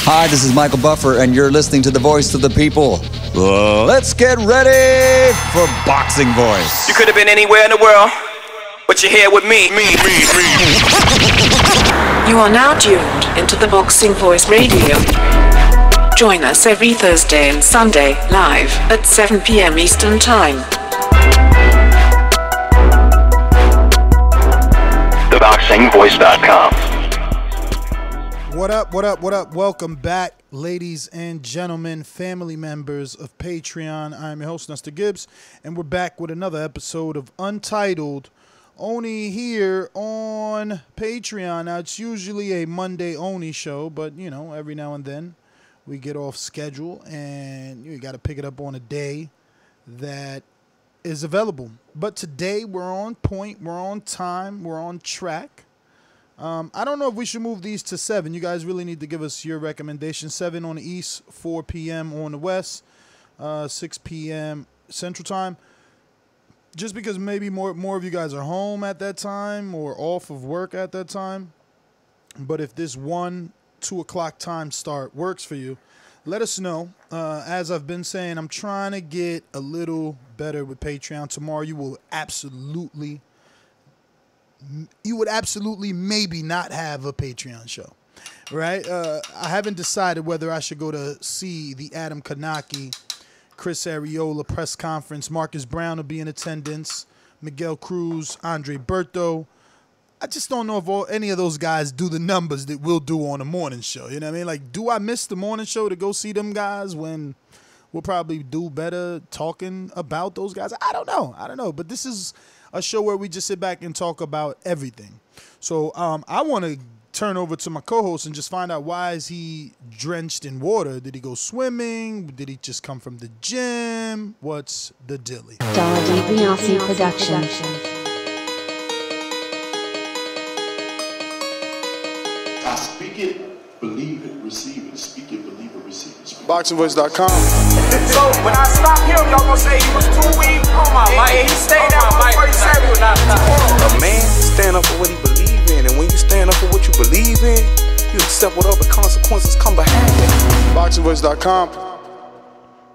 Hi, this is Michael Buffer, and you're listening to the voice of the people. Let's get ready for Boxing Voice. You could have been anywhere in the world, but you're here with me. You are now tuned into the Boxing Voice Radio. Join us every Thursday and Sunday, live at 7 p.m. Eastern Time. TheBoxingVoice.com. What up? Welcome back, ladies and gentlemen, family members of Patreon. I'm your host, Nestor Gibbs, and we're back with another episode of Untitled, only here on Patreon. Now, it's usually a Monday-only show, but, you know, every now and then we get off schedule, and you got to pick it up on a day that is available. But today, we're on point, we're on time, we're on track. I don't know if we should move these to 7. You guys really need to give us your recommendations. 7 on the East, 4 p.m. on the West, 6 p.m. Central Time. Just because maybe more of you guys are home at that time or off of work at that time. But if this 1, 2 o'clock time start works for you, let us know. As I've been saying, I'm trying to get a little better with Patreon. Tomorrow you would absolutely maybe not have a Patreon show, right? I haven't decided whether I should go to see the Adam Kanaki, Chris Ariola press conference. Marcus Brown will be in attendance, Miguel Cruz, Andre Berto. I just don't know if any of those guys do the numbers that we'll do on a morning show. You know what I mean? Like, do I miss the morning show to go see them guys when we'll probably do better talking about those guys? I don't know. But this is a show where we just sit back and talk about everything. So I want to turn over to my co-host and just find out, why is he drenched in water? Did he go swimming? Did he just come from the gym? What's the dilly? Dollar DiBiase Production. I speak it, believe it, receive it. Speak it, believe it, receive it. BoxingVoice.com. So when I stop him, y'all gonna say he was too weak. Oh my mic. He stayed out before he said he was not. A man stand up for what he believe in, and when you stand up for what you believe in, you accept whatever consequences come behind it. BoxingVoice.com.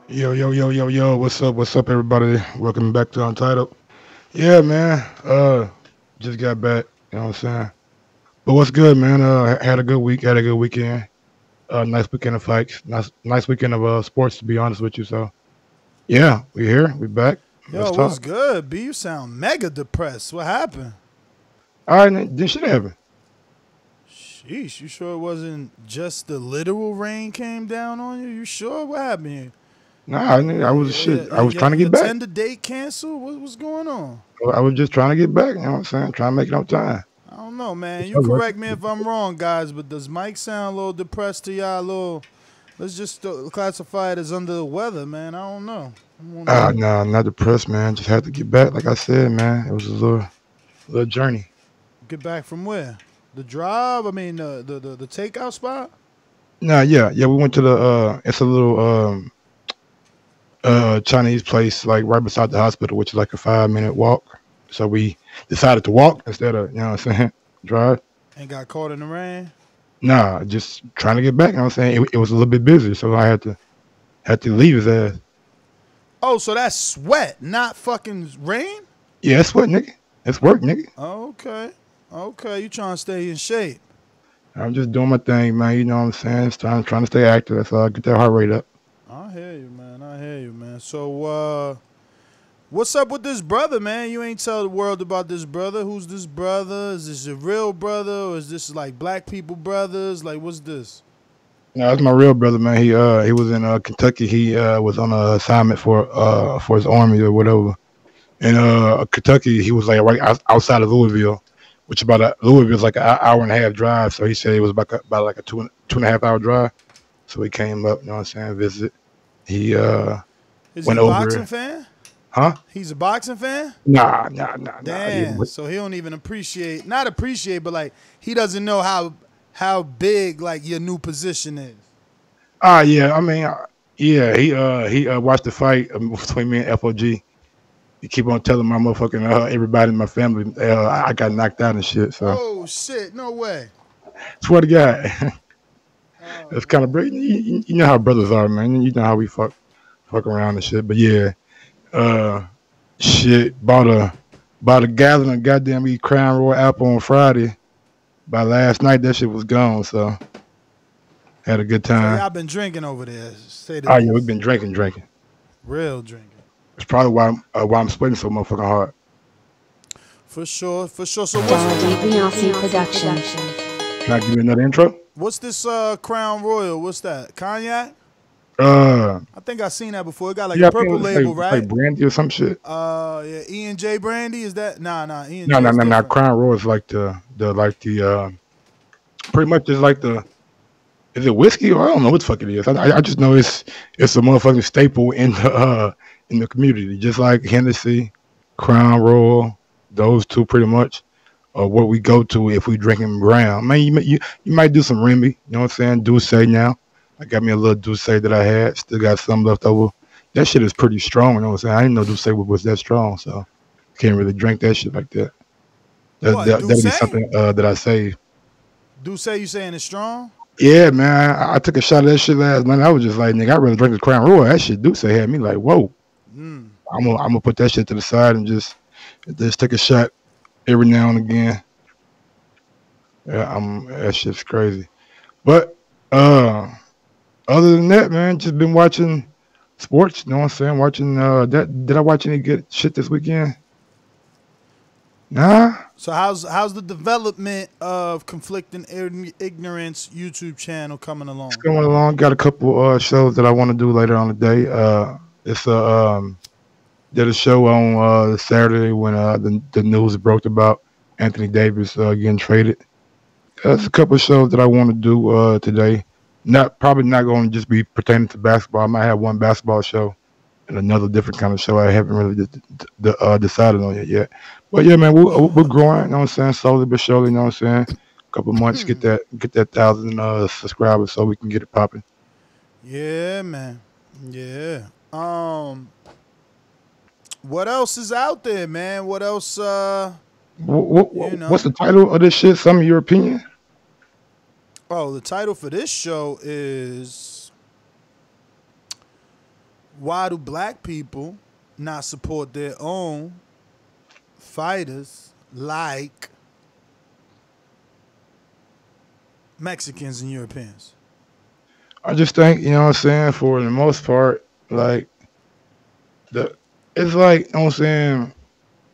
Yo, what's up, everybody? Welcome back to Untitled. Yeah, man, just got back, you know what I'm saying? But what's good, man? Had a good week, had a good weekend. Nice weekend of fights, nice weekend of sports, to be honest with you. So, yeah, we here, we back. Yo, what's good, B? You sound mega depressed. What happened? All right, then shit happened. Sheesh, you sure it wasn't just the literal rain came down on you? You sure? What happened here? Nah, I was shit. I was trying to get back. Tender date canceled? What's going on? I was just trying to get back, you know what I'm saying? Trying to make it on time. I don't know, man. You correct me if I'm wrong, guys, but does Mike sound a little depressed to y'all? Let's just classify it as under the weather, man. I don't know. No, not depressed, man. Just had to get back, like I said, man. It was a little journey. Get back from where? The drive? I mean, the takeout spot? Nah, yeah. We went to the it's a little Chinese place, like right beside the hospital, which is like a 5-minute walk. So we decided to walk instead of, you know what I'm saying, drive. And got caught in the rain? Nah, just trying to get back, you know what I'm saying? It was a little bit busy, so I had to leave his ass. Oh, so that's sweat, not fucking rain? Yeah, that's sweat, nigga. That's work, nigga. Okay, you trying to stay in shape. I'm just doing my thing, man. You know what I'm saying? It's trying to stay active. That's all. Get that heart rate up. I hear you, man. So, what's up with this brother, man? You ain't tell the world about this brother. Who's this brother? Is this a real brother, or is this like black people brothers? Like, what's this? No, that's my real brother, man. He was in Kentucky. He was on an assignment for his army or whatever. In Kentucky, he was like right outside of Louisville, which Louisville's like an hour and a half drive. So he said it was about like a two and a half hour drive. So he came up, you know what I'm saying, visit. He Is he a boxing fan? Huh? He's a boxing fan? Nah. Damn. So he don't even not appreciate, but like he doesn't know how big like your new position is. Yeah. I mean, yeah. He watched the fight between me and FOG. He keep on telling my motherfucking everybody in my family I got knocked out and shit. So. Oh shit! No way. Swear to God. It's kind of you know how brothers are, man. You know how we fuck around and shit. But yeah, uh, shit, bought a gallon of goddamn eat Crown Royal apple on Friday. By last night, that shit was gone. So had a good So time. y'all been drinking over there. Say the Oh yeah, we've least. been drinking. Real drinking. It's probably why I'm sweating so motherfucking hard. For sure. So Donald Bunasi Production. Can I give you another intro? what's this Crown Royal? What's that? Cognac? Uh, I think I seen that before. It got like yeah, a I think it purple was label, like right? brandy or some shit. Yeah, E&J brandy, is that? Nah, E&J No. is different. Crown Royal is like the pretty much is like the. Is it whiskey or I don't know what the fuck it is. I just know it's a motherfucking staple in the community, just like Hennessy, Crown Royal, those two pretty much are what we go to if we drinking brown. Man, you might do some Remy, you know what I'm saying? Douce now. I got me a little Douce that I had, still got some left over. That shit is pretty strong, you know what I'm saying? I didn't know Douce was that strong, so can't really drink that shit like that. What, That'll be Douce? something that I save. Douce, you saying it's strong? Yeah, man. I took a shot of that shit last night. I was just like, nigga, I'd rather drink the Crown Royal. That shit Douce had me like, whoa. I'm gonna put that shit to the side and just take a shot every now and again. Yeah, that shit's crazy. But other than that, man, just been watching sports. You know what I'm saying? Watching that. Did I watch any good shit this weekend? Nah. So how's the development of Conflicting Ignorance YouTube channel coming along? It's going along. Got a couple shows that I want to do later on today. It's did a show on Saturday when the news broke about Anthony Davis getting traded. There's a couple of shows that I want to do today. Probably not going to just be pertaining to basketball. I might have one basketball show and another different kind of show I haven't really decided on it yet. But yeah, man, we're growing. You know what I'm saying? Slowly but surely. You know what I'm saying? A couple months, get that 1,000 subscribers so we can get it popping. Yeah, man. Yeah. What else is out there, man? What else? What's the title of this shit? Some of your opinion? Oh, the title for this show is "Why Do Black People Not Support Their Own Fighters Like Mexicans and Europeans?" I just think, you know what I'm saying, for the most part, like it's like, you know what I'm saying,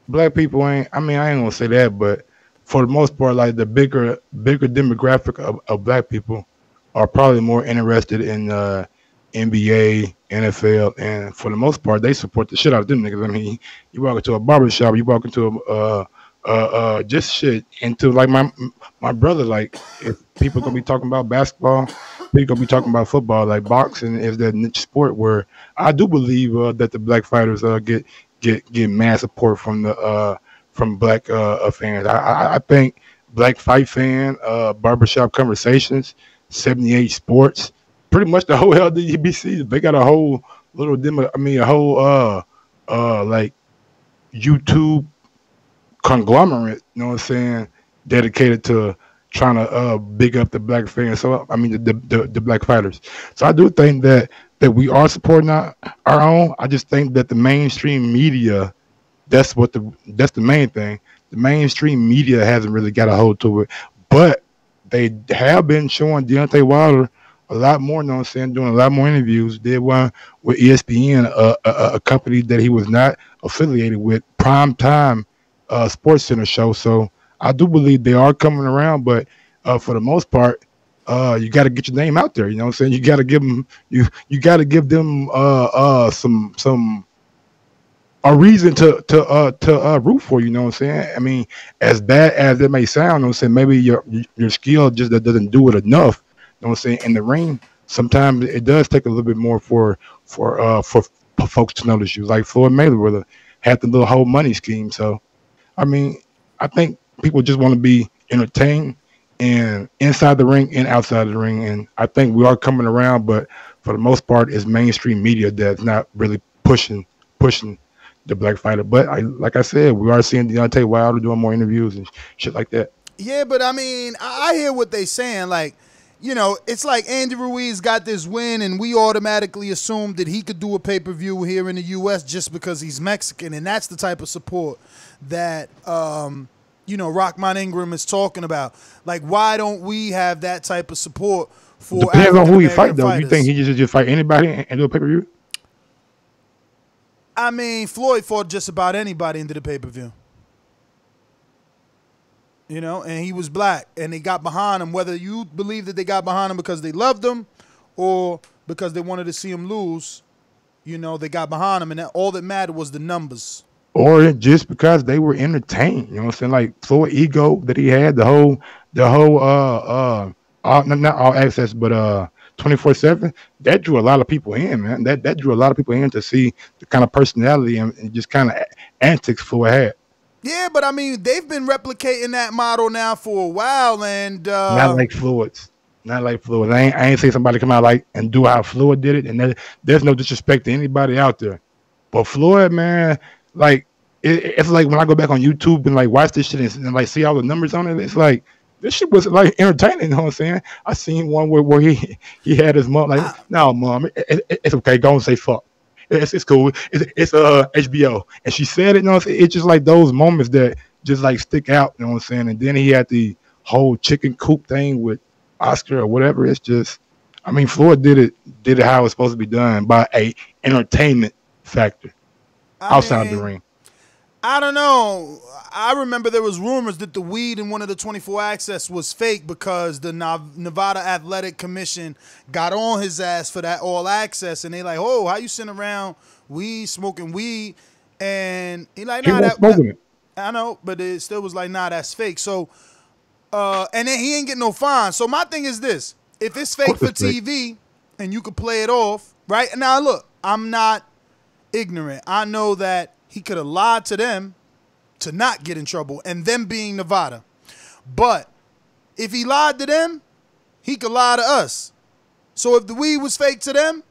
black people ain't, I mean, I ain't gonna say that, but for the most part, like the bigger demographic of black people are probably more interested in NBA, NFL, and for the most part, they support the shit out of them niggas. I mean, you walk into a barber shop, you walk into just shit into like my brother, like if people gonna be talking about basketball, people gonna be talking about football, like boxing is that niche sport where I do believe that the black fighters get mad support from the from black fans. I think Black Fight Fan, Barbershop Conversations, 78 Sports, pretty much the whole LDBC. They got a whole little demo. I mean, a whole like YouTube conglomerate. You know what I'm saying? Dedicated to trying to big up the black fans. So I mean the black fighters. So I do think that we are supporting our own. I just think that the mainstream media, that's the main thing. The mainstream media hasn't really got a hold to it, but they have been showing Deontay Wilder a lot more. You know what I'm saying? Doing a lot more interviews. Did one with ESPN, a company that he was not affiliated with, Primetime Sports Center show. So I do believe they are coming around, but for the most part, you got to get your name out there. You know what I'm saying? You got to give them you got to give them some a reason to root for you. You know what I'm saying? I mean, as bad as it may sound, you know what I'm saying, maybe your skill just doesn't do it enough. You know what I'm saying? In the ring, sometimes it does take a little bit more for folks to notice you. Like Floyd Mayweather had the little whole money scheme. So, I mean, I think people just want to be entertained and inside the ring and outside the ring. And I think we are coming around, but for the most part, it's mainstream media that's not really pushing the black fighter. But like I said, we are seeing Deontay Wilder doing more interviews and shit like that. Yeah, but I mean, I hear what they saying. Like, it's like Andy Ruiz got this win, and we automatically assumed that he could do a pay-per-view here in the U.S. just because he's Mexican, and that's the type of support that, Rockmont Ingram is talking about. Like, why don't we have that type of support for Depends on who he fight, though. fighters? You think he just fight anybody and do a pay-per-view? I mean, Floyd fought just about anybody into the pay-per-view. And he was black, and they got behind him, whether you believe that they got behind him because they loved him or because they wanted to see him lose, they got behind him, and all that mattered was the numbers. Or just because they were entertained, you know what I'm saying? Like, Floyd ego that he had, the whole not all access, but 24/7, that drew a lot of people in, man. That drew a lot of people in to see the kind of personality and just kind of antics Floyd had. Yeah, but I mean, they've been replicating that model now for a while, and not like Floyd's. Not like Floyd. I ain't seen somebody come out and do how Floyd did it, and there's no disrespect to anybody out there. But Floyd, man, like it's like when I go back on YouTube and watch this shit and like see all the numbers on it, it's like this shit was like entertaining. You know what I'm saying? I seen one where he had his mom no, mom, it's okay. Go and say fuck. It's cool. It's HBO, and she said it. It's just like those moments that just stick out. You know what I'm saying? And then he had the whole chicken coop thing with Oscar or whatever. It's just, I mean, Floyd did it how it was supposed to be done by a entertainment factor outside the ring. I don't know. I remember there was rumors that the weed in one of the 24 access was fake because the Nevada Athletic Commission got on his ass for that all access, and they like, oh, how you sitting around smoking weed? And he like, nah, I know, but it still was like, nah, that's fake. So, and then he ain't getting no fine. So my thing is this: if it's fake for TV and you could play it off, right? Now look, I'm not ignorant. I know that he could have lied to them to not get in trouble, and them being Nevada. But if he lied to them, he could lie to us. So if the weed was fake to them,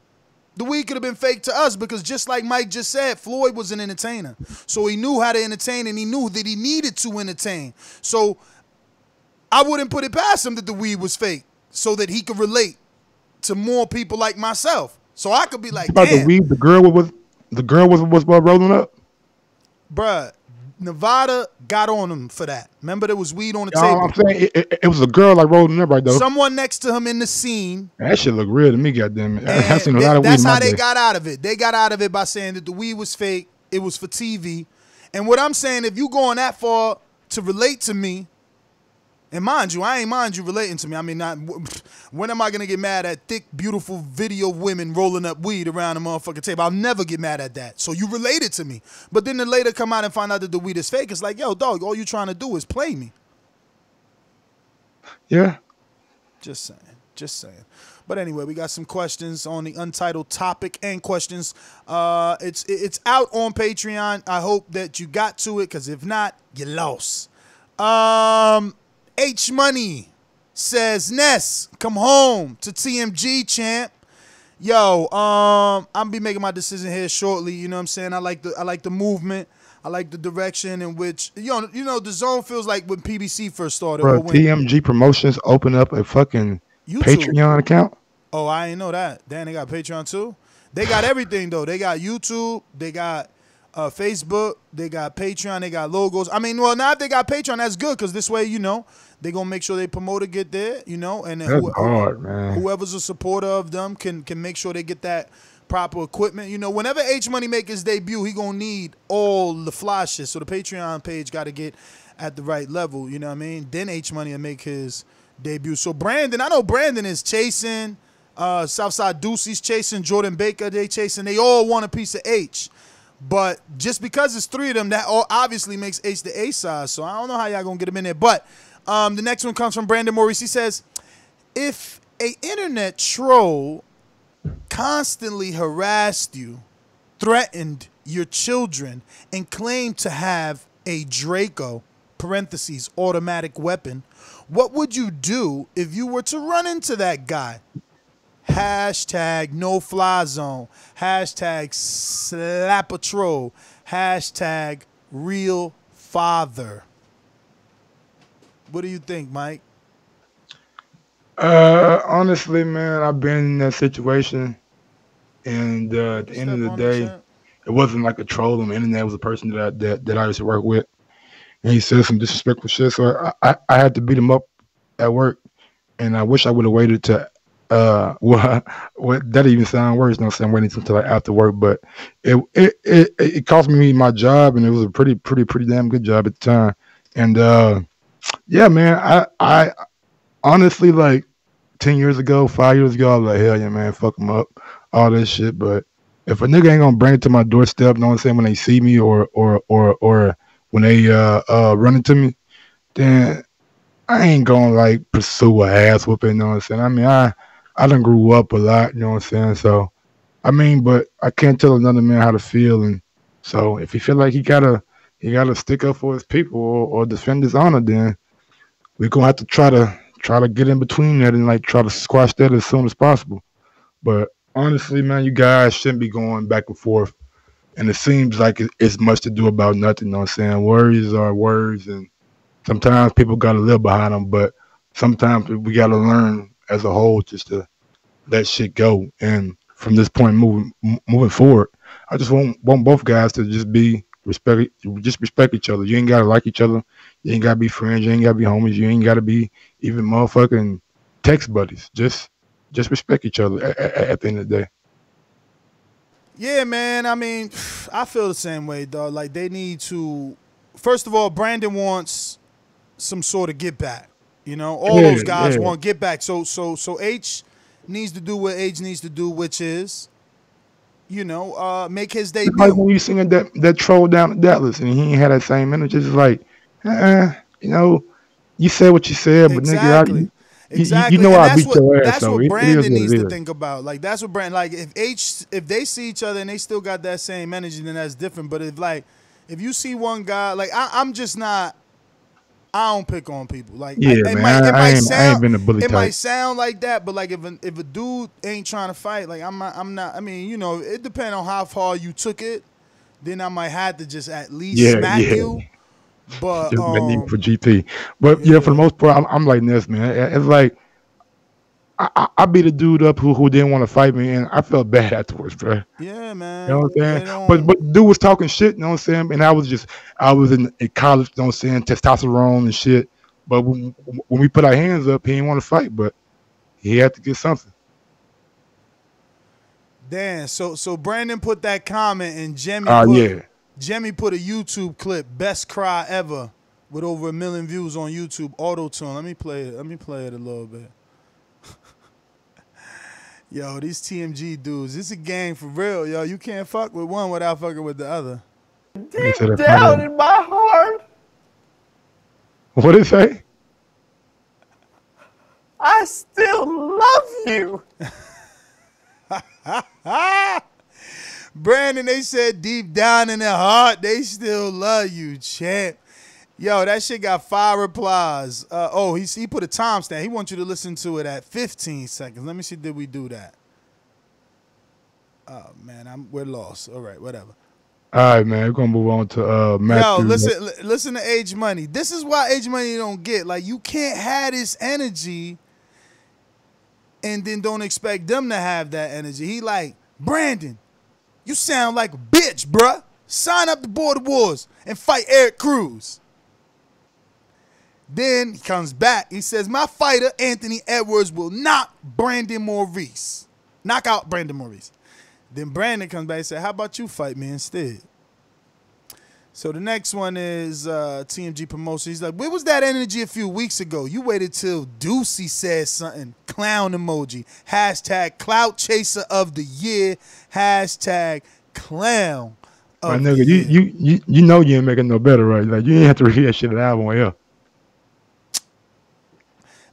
the weed could have been fake to us, because just like Mike just said, Floyd was an entertainer. So he knew how to entertain, and he knew that he needed to entertain. So I wouldn't put it past him that the weed was fake so that he could relate to more people like myself. So I could be like, about damn. The weed, the girl was rolling up? Bruh, Nevada got on him for that. Remember, there was weed on the table. I'm saying it was a girl rolling up right though. Someone next to him in the scene. That shit look real to me, goddamn it. I've seen a lot of weed. That's how they got out of it. They got out of it by saying that the weed was fake. It was for TV. And what I'm saying, if you going that far to relate to me, and mind you, I ain't mind you relating to me. I mean, when am I going to get mad at thick, beautiful video women rolling up weed around the motherfucking table? I'll never get mad at that. So you related to me. But then later come out and find out that the weed is fake. It's like, yo, dog, all you trying to do is play me. Yeah. Just saying. But anyway, we got some questions on the Untitled topic and questions. It's out on Patreon. I hope that you got to it, because if not, you lost. H Money says, Ness, come home to TMG, champ. Yo, I'm be making my decision here shortly. You know what I'm saying? I like the movement. I like the direction in which the zone feels like when PBC first started. Bro, TMG Promotions open up a fucking YouTube Patreon account. Oh, I ain't know that. Damn, they got Patreon too. They got everything though. They got YouTube. They got Facebook. They got Patreon. They got logos. I mean, well, now if they got Patreon, that's good, because this way, they gonna make sure they promoter get there, and that's hard, man. Whoever's a supporter of them can make sure they get that proper equipment. Whenever H Money make his debut, he gonna need all the fly shit. So the Patreon page got to get at the right level. You know what I mean? Then H Money will make his debut. So Brandon, I know Brandon is chasing. Southside Deucey's chasing. Jordan Baker, they chasing. They all want a piece of H. But just because it's three of them, that all obviously makes H the A side. So I don't know how y'all gonna get him in there. But the next one comes from Brandon Maurice. He says, if a internet troll constantly harassed you, threatened your children, and claimed to have a Draco (parentheses automatic weapon), what would you do if you were to run into that guy? Hashtag no fly zone. Hashtag slap a troll. Hashtag real father. What do you think, Mike? Honestly, man, I've been in that situation, and at the end of Step the on the day, champ. it wasn't like a troll on the internet. It was a person that I used to work with, and he said some disrespectful shit. So I had to beat him up at work, and I wish I would have waited to what that even sound worse. No, I'm waiting until like after work, but it cost me my job, and it was a pretty damn good job at the time. And yeah, man, I honestly like 10 years ago, 5 years ago, I was like, hell yeah, man, fuck them up, all this shit. But if a nigga ain't gonna bring it to my doorstep, you know what I'm saying, when they see me or when they run into me, then I ain't gonna like pursue a ass whooping, you know what I'm saying? I mean, I done grew up a lot, you know what I'm saying? So I mean, but I can't tell another man how to feel, and so if he feel like he gotta stick up for his people or defend his honor, then we're gonna have to try to get in between that and like try to squash that as soon as possible. But honestly, man, you guys shouldn't be going back and forth. And it seems like it's much to do about nothing. You know what I'm saying? Words are words, and sometimes people gotta live behind them. But sometimes we gotta learn as a whole just to let shit go. And from this point moving forward, I just want both guys to just respect each other. You ain't gotta like each other. You ain't gotta be friends. You ain't gotta be homies. You ain't gotta be even motherfucking text buddies. Just respect each other at the end of the day. Yeah, man. I mean, I feel the same way, dog. Like they need to. First of all, Brandon wants some sort of get back. You know, all Yeah, those guys yeah. want get back. So H needs to do what H needs to do, which is, make his It's like debut. when you singing that troll down in Dallas and he ain't had that same energy. It's like, you know, you said what you said, but nigga, Exactly. you Exactly. know And I beat your ass, that's so what it is Brandon what needs it to is. think about. Like that's what Brandon like if they see each other and they still got that same energy, then that's different. But if you see one guy, like I'm just not I don't pick on people. Like Yeah, it man, might it I might ain't I ain't sound been a bully it might type. sound like that, but like if a dude ain't trying to fight, like I'm not I mean, it depends on how far you took it. Then I might have to just at least Yeah, smack yeah. you. But Just my need for GP. But yeah, for the yeah. most part, I'm like this, man. It's like I beat a dude up who didn't want to fight me, and I felt bad afterwards, bro. Yeah, You know man. what I'm saying? It But don't. but dude was talking shit, you know what I'm saying? And I was in college, you know what I'm saying, testosterone and shit. But when we put our hands up, he didn't want to fight, but he had to get something. Damn. So Brandon put that comment and Yeah. Jemmy put a YouTube clip, best cry ever, with over 1 million views on YouTube. Auto tune. Let me play it. Let me play it a little bit. Yo, these TMG dudes, this a gang for real, yo. You can't fuck with one without fucking with the other. He said Deep that part down in my heart, what did it say? I still love you. Brandon, they said deep down in their heart, they still love you, champ. Yo, that shit got 5 replies. He put a timestamp. He wants you to listen to it at 15 seconds. Let me see, did we do that? Oh man, we're lost. All right, whatever. All right, man. We're gonna move on to Yo, Matthew. listen to Age Money. This is why Age Money don't get. Like, you can't have this energy and then don't expect them to have that energy. He like, Brandon, you sound like a bitch, bruh. Sign up to Border Wars and fight Eric Cruz. Then he comes back. He says, my fighter, Anthony Edwards, will knock Brandon Maurice. Knock out Brandon Maurice. Then Brandon comes back and says, how about you fight me instead? So the next one is TMG Promotion. He's like, where was that energy a few weeks ago? You waited till Deucey said something. Clown emoji. Hashtag clout chaser of the year. Hashtag clown My of the nigga, year. you know you ain't making no better, right? Like you ain't have to read that shit out on here.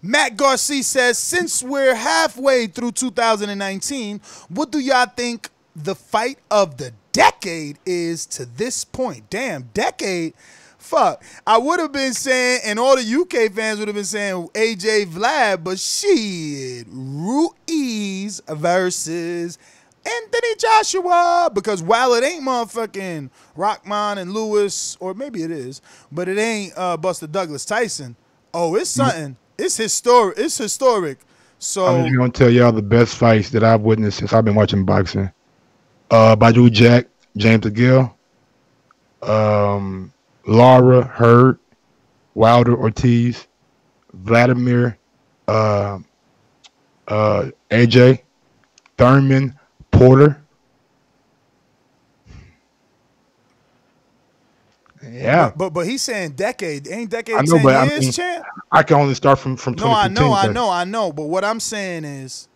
Matt Garcia says, since we're halfway through 2019, what do y'all think the fight of the decade is to this point? Damn, decade? Fuck. I would have been saying, and all the UK fans would have been saying AJ Vlad, but shit, Ruiz versus Anthony Joshua. Because while it ain't motherfucking Rockman and Lewis, or maybe it is, but it ain't Buster Douglas Tyson. Oh, it's something. It's historic. It's historic So I'm just gonna tell y'all the best fights that I've witnessed since I've been watching boxing. Badu Jack, James DeGill, Lara Hurd, Wilder Ortiz, Vladimir, AJ, Thurman, Porter. Yeah, but he's saying decade. Ain't decade I know, 10 but I years, mean, champ? I can only start from No, I 2015. I know. But what I'm saying is,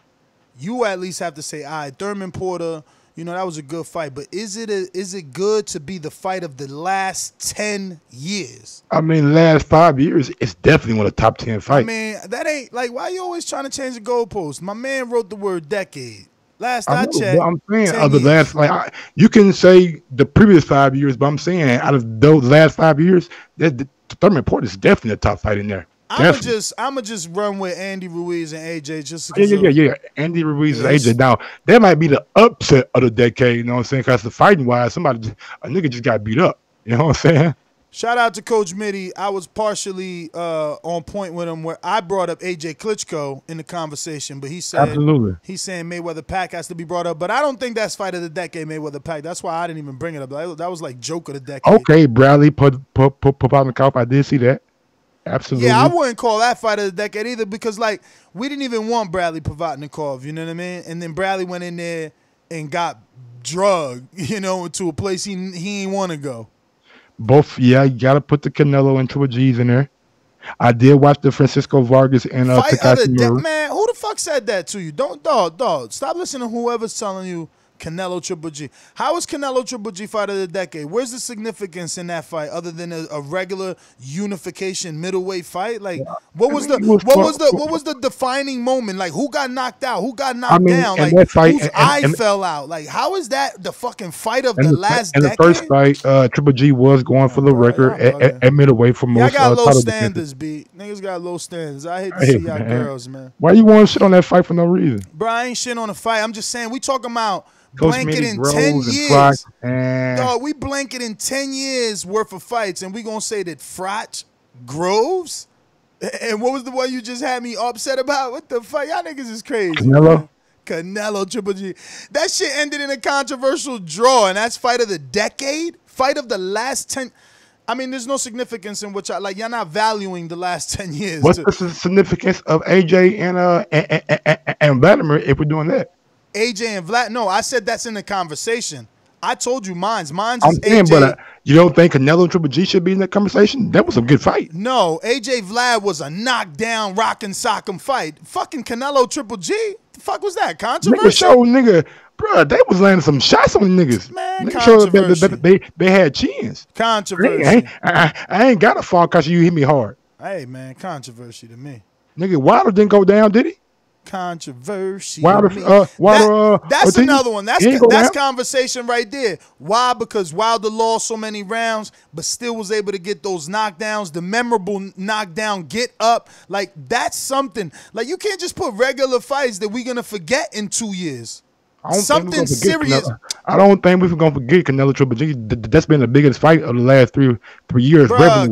you at least have to say, all right, Thurman Porter, that was a good fight. But is it good to be the fight of the last 10 years? I mean, last 5 years, it's definitely one of the top 10 fights. I mean, that ain't like, why you always trying to change the goalposts? My man wrote the word decade. Last I I know, checked, but I'm saying 10 of the years. last, you can say the previous 5 years, but I'm saying out of those last 5 years, the Thurman Porter is definitely a top fight in there. I'ma just run with Andy Ruiz and AJ just because Yeah. Andy Ruiz and AJ. Now, that might be the upset of the decade, you know what I'm saying? Because the fighting wise, a nigga just got beat up. You know what I'm saying? Shout out to Coach Mitty. I was partially on point with him where I brought up AJ Klitschko in the conversation, but he said Absolutely. he's saying Mayweather Pac has to be brought up. But I don't think that's fight of the decade, Mayweather Pac. That's why I didn't even bring it up. That was like joke of the decade. Okay, Bradley put on the cup. I did see that. Absolutely. Yeah, I wouldn't call that fight of the decade either because we didn't even want Bradley Provatnikov, you know what I mean? And then Bradley went in there and got drugged, to a place he ain't want to go. Both, you got to put the Canelo and Triple G's in there. I did watch the Francisco Vargas and Fight of Takashi the Mura. man, who the fuck said that to you? Dog. Stop listening to whoever's telling you Canelo Triple G. How is Canelo Triple G fight of the decade? Where's the significance in that fight other than a regular unification middleweight fight? Like, what was the defining moment? Like, who got knocked out? Who got knocked down? Like, that fight, whose eye fell out? Like, how is that the fucking fight of the last decade? In the first fight, Triple G was going for the record at middleweight for most. Y'all got low standards, B. Niggas got low standards. I hate to see y'all girls, man. Why you want to shit on that fight for no reason? Bro, I ain't shit on the fight. I'm just saying we talking about Coach blanket Mitty, in Rose, 10 and years. Flock, Dog, we blanket in 10 years worth of fights, and we gonna say that Frotch, Groves, and what was the one you just had me upset about? What the fuck? Y'all niggas is crazy. Canelo Triple G. That shit ended in a controversial draw, and that's fight of the decade? Fight of the last 10. I mean, there's no significance in which y'all not valuing the last 10 years. What's the significance of AJ and Vladimir if we're doing that? AJ and Vlad. No, I said that's in the conversation. I told you mine's I'm is saying, AJ. but you don't think Canelo and Triple G should be in that conversation? That was a good fight. No, AJ Vlad was a knockdown, rockin' sock'em fight. Fucking Canelo Triple G? The fuck was that? Controversial? Bro, they was landing some shots on niggas. Man, they had chins. Controversy. I ain't got to fall because you hit me hard. Hey, man, controversy to me. Nigga, Wilder didn't go down, did he? Controversy. That's another one. That's conversation right there. Why? Because Wilder lost so many rounds, but still was able to get those knockdowns, the memorable knockdown, get up. Like, that's something. Like, you can't just put regular fights that we're going to forget in 2 years. Something serious. I don't think we're gonna forget Canelo Triple G. That's been the biggest fight of the last three years. Bruh,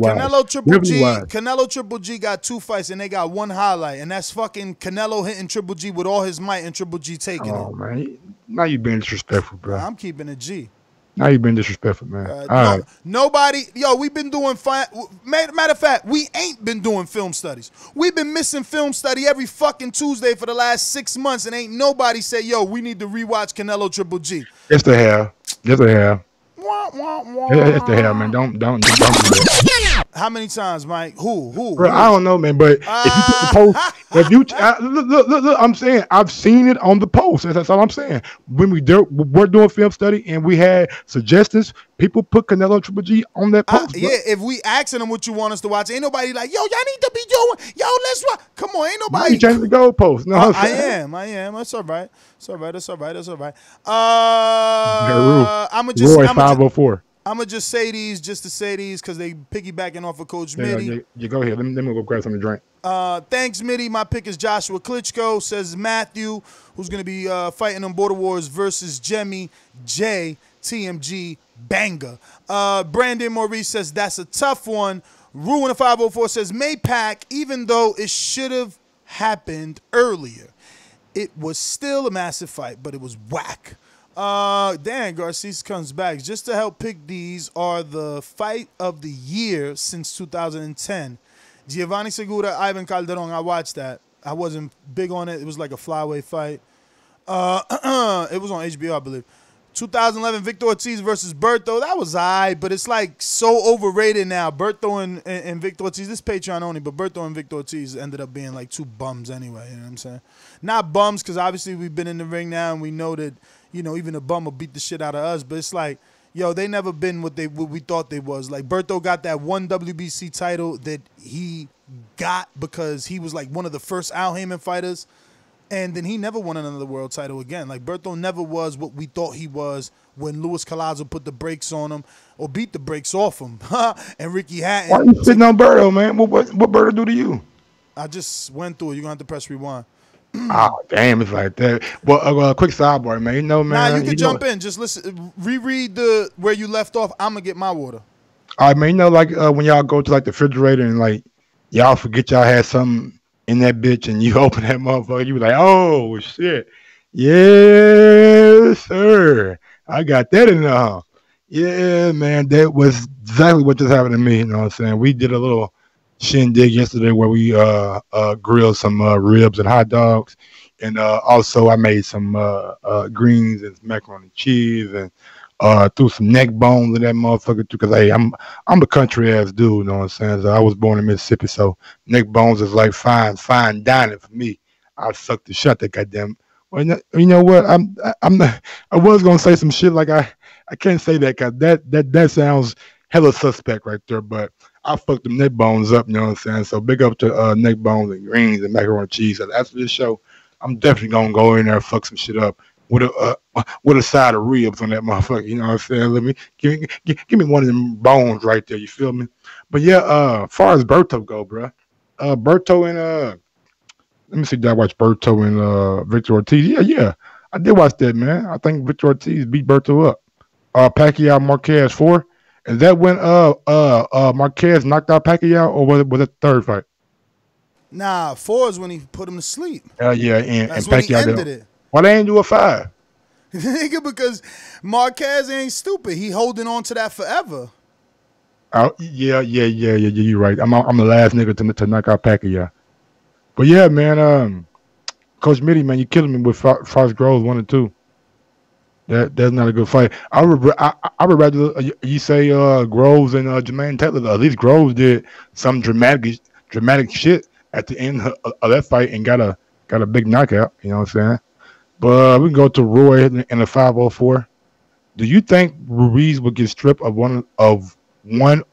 Canelo Triple G got 2 fights and they got one highlight, and that's fucking Canelo hitting Triple G with all his might and Triple G taking it. Oh man, now you being disrespectful, bro. I'm keeping a G. Now you've been disrespectful, man. Right. Nobody, we've been doing fine. Matter of fact, we ain't been doing film studies. We've been missing film study every fucking Tuesday for the last 6 months, and ain't nobody say, we need to rewatch Canelo Triple G. Yes, they have. Yes, they have. Yes, they have, man. Don't do that. How many times, Mike? Who? Bro, I don't know, man. But if you put the post, look, I'm saying I've seen it on the post. That's all I'm saying. When we're doing film study and we had suggestions, people put Canelo Triple G on that post. Yeah, if we asking them what you want us to watch, ain't nobody like, y'all need to be doing, let's watch. Come on, ain't nobody. You change the goalpost. No, I am. That's all right. That's all right. I'm gonna just. Roy 504. I'm going to just say these to say these because they piggybacking off of Coach Mitty. You go ahead. Let me go grab something to drink. Thanks, Mitty. My pick is Joshua Klitschko, says Matthew, who's going to be fighting on Border Wars versus Jemmy J, TMG Banger. Brandon Maurice says that's a tough one. Ruin 504 says Maypac, even though it should have happened earlier. It was still a massive fight, but it was whack. Dan Garcia comes back. Just to help pick these are the fight of the year since 2010. Giovanni Segura, Ivan Calderon. I watched that. I wasn't big on it. It was like a flyweight fight. It was on HBO, I believe. 2011, Victor Ortiz versus Berto. That was aight, but it's like so overrated now. Berto and Victor Ortiz, this Patreon only, but Berto and Victor Ortiz ended up being like two bums anyway, you know what I'm saying? Not bums, because obviously we've been in the ring now and we know that, you know, even a bum will beat the shit out of us, but it's like, yo, they never been what we thought they was. Like, Berto got that one WBC title that he got because he was like one of the first Al Heyman fighters. And then he never won another world title again. Like, Berto never was what we thought he was when Luis Collazo put the brakes on him or beat the brakes off him. And Ricky Hatton. Why you sitting on Berto, man? What Berto do to you? I just went through it. You're going to have to press rewind. Oh, damn, it's like that. Well, quick sidebar, man. You know, man. Nah, you can jump in. Just listen. Reread where you left off. I'm going to get my water. All right, man. You know, like when y'all go to like the refrigerator and like y'all forget y'all had something in that bitch and you open that motherfucker, you be like, oh shit, yes sir, I got that in there. Yeah, man, that was exactly what just happened to me. You know what I'm saying? We did a little shindig yesterday where we grilled some ribs and hot dogs, and also I made some greens and macaroni and cheese and threw some neck bones in that motherfucker too, because hey, I'm a country ass dude, you know what I'm saying? So I was born in Mississippi, so neck bones is like fine dining for me. I suck the shit that goddamn. Well, you know what? I'm not. I was gonna say some shit like I can't say that because that sounds hella suspect right there. But I fucked them neck bones up, you know what I'm saying? So big up to neck bones and greens and macaroni and cheese. So after this show, I'm definitely gonna go in there and fuck some shit up with a side of ribs on that motherfucker, you know what I'm saying? Let me give me one of them bones right there, you feel me? But yeah, far as Berto go, bro, Berto and let me see, did I watch Berto and Victor Ortiz? Yeah, I did watch that, man. I think Victor Ortiz beat Berto up. Pacquiao Marquez 4. Is that when Marquez knocked out Pacquiao, or was it the third fight? Nah, 4 is when he put him to sleep. Yeah, and That's when Pacquiao he ended it. Why they ain't do a 5? Nigga, because Marquez ain't stupid. He holding on to that forever. Oh, yeah. You're right. I'm the last nigga to knock out Pacquiao. But yeah, man. Coach Mitty, man, you killing me with Frost Groves 1 and 2. That's not a good fight. I would rather you say Groves and Jermaine Taylor. At least Groves did some dramatic shit at the end of that fight and got a big knockout. You know what I'm saying? But we can go to Roy in the 504. Do you think Ruiz would get stripped of one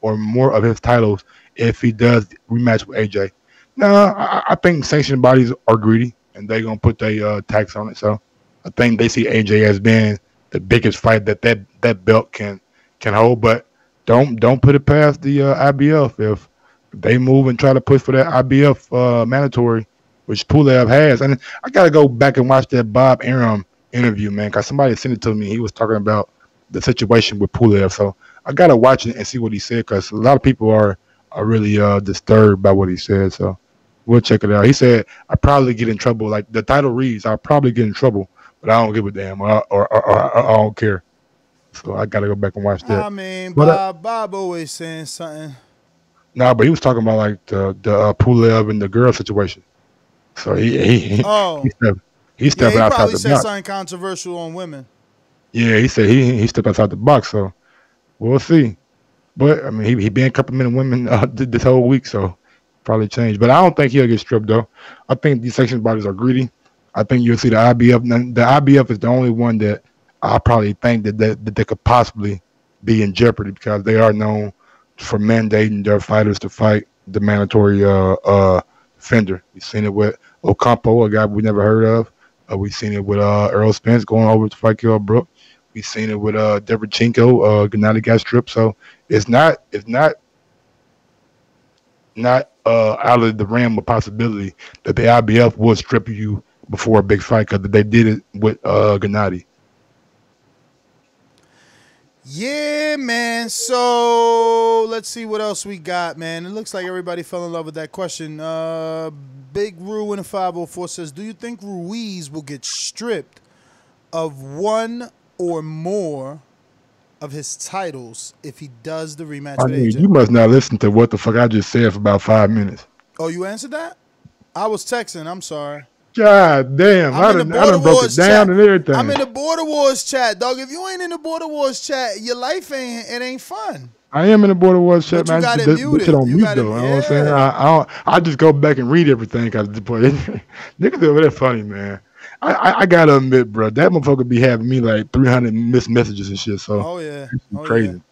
or more of his titles if he does rematch with AJ? No, I think sanctioning bodies are greedy and they're gonna put their tax on it. So I think they see AJ as being the biggest fight that belt can hold. But don't put it past the IBF if they move and try to push for that IBF mandatory, which Pulev has. And I got to go back and watch that Bob Arum interview, man, because somebody sent it to me. He was talking about the situation with Pulev. So I got to watch it and see what he said, because a lot of people are really disturbed by what he said. So we'll check it out. He said, I probably get in trouble. Like the title reads, I'll probably get in trouble, but I don't give a damn or I don't care. So I got to go back and watch that. I mean, but, Bob always saying something. Nah, but he was talking about like the Pulev and the girl situation. So he stepping outside he probably the said box. something controversial on women. Yeah, he said he stepped outside the box. So we'll see. But I mean, he been complimenting women this whole week, so probably changed. But I don't think he'll get stripped though. I think these sanctions bodies are greedy. I think you'll see the IBF. The IBF is the only one that I probably think that they could possibly be in jeopardy, because they are known for mandating their fighters to fight the mandatory fender. We've seen it with Ocampo, a guy we never heard of. We've seen it with Earl Spence going over to fight Kell Brook. We've seen it with Derevchenko. Gennady got stripped. So it's not out of the realm of possibility that the IBF will strip you before a big fight, because they did it with Gennady. Yeah, man. So let's see what else we got, man. It looks like everybody fell in love with that question. Big Rue in a 504 says, "Do you think Ruiz will get stripped of one or more of his titles if he does the rematch I with mean, AJ?" you must not listen to what the fuck I just said for about 5 minutes. Oh, you answered that? I was texting. I'm sorry. God damn, I'm in the I Border done broke it Wars down chat. and everything. I'm in the Border Wars chat, dog. If you ain't in the Border Wars chat, your life ain't fun. I am in the Border Wars chat, But you man. got it This shit muted. on You mute got it. though. You know what I'm saying? Yeah. I just go back and read everything because niggas over there funny, man. I gotta admit, bro, that motherfucker be having me like 300 missed messages and shit. So Oh yeah. it's Oh yeah. crazy.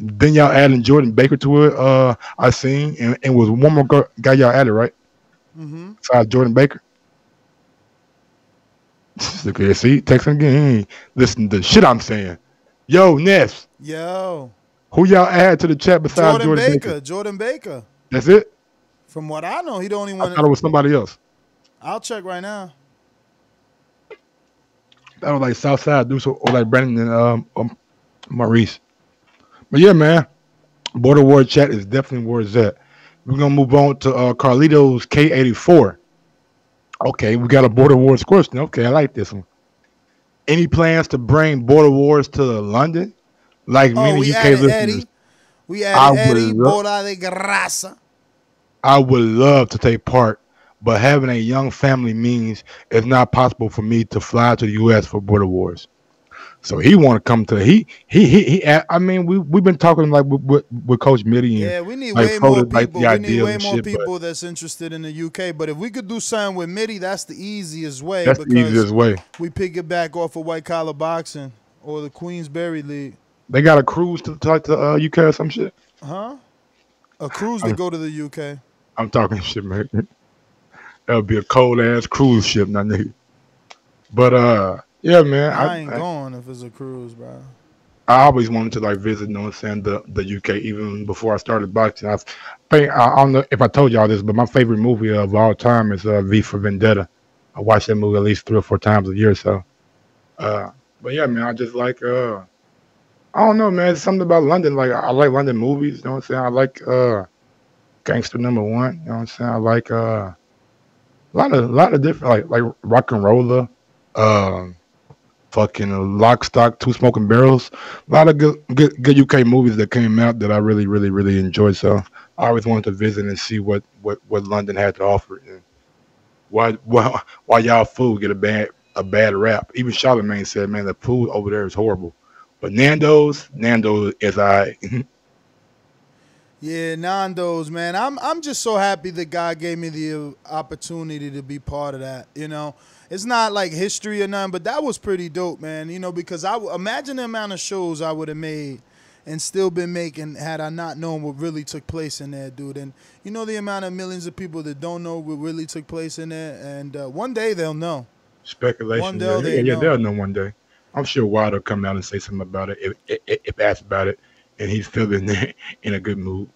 Then y'all adding Jordan Baker to it. I seen and was one more guy y'all added, right? Mm-hmm. Besides Jordan Baker. Okay, see, text him again. He ain't listen to shit I'm saying. Yo, Ness, Yo. who y'all add to the chat besides Jordan Baker? Jordan Baker. That's it. From what I know, he the only I one. thought it was somebody else. I'll check right now. That was like Southside Deuce or like Brandon and Maurice. But yeah, man, Border War chat is definitely where it's at. We're gonna move on to Carlito's K84. Okay, we got a Border Wars question. Okay, I like this one. Any plans to bring Border Wars to London? Like Oh, many we UK added listeners, Eddie. We I added would Eddie. love, Boda de Grasa. I would love to take part, but having a young family means it's not possible for me to fly to the US for Border Wars. So he want to come to he. I mean, we've been talking like with Coach Mitty and Yeah, we need like way more floated like people. the We need ideas way and more shit, but people that's interested in the UK. But if we could do something with Mitty, that's the easiest way that's the because easiest way. we pick it back off of white collar boxing or the Queensberry League. They got a cruise to like the UK or some shit. Huh? A cruise to I'm, go to the UK. I'm talking shit, man. That would be a cold ass cruise ship, now nigga. But yeah, man. I ain't going if it's a cruise, bro. I always wanted to like visit, you know what I'm saying, the UK even before I started boxing. I don't know if I told y'all this, but my favorite movie of all time is V for Vendetta. I watch that movie at least 3 or 4 times a year or so. Uh, but yeah, man, I just like I don't know, man. It's something about London. Like I like London movies, you know what I'm saying? I like Gangster Number One, you know what I'm saying? I like a lot of different like Rock and Roller, um fucking Lock, Stock, Two Smoking Barrels. A lot of good UK movies that came out that I really enjoyed. So I always wanted to visit and see what London had to offer and why y'all food get a bad rap. Even Charlemagne said, man, the food over there is horrible. But Nando's is I. Yeah, Nando's, man. I'm just so happy that God gave me the opportunity to be part of that. You know, it's not like history or nothing, but that was pretty dope, man. You know, because imagine the amount of shows I would have made and still been making had I not known what really took place in there, dude. And you know the amount of millions of people that don't know what really took place in there, and one day they'll know. Speculation. One day they Yeah, know. they'll know one day. I'm sure Wilder will come out and say something about it if asked about it, and he's feeling in a good mood.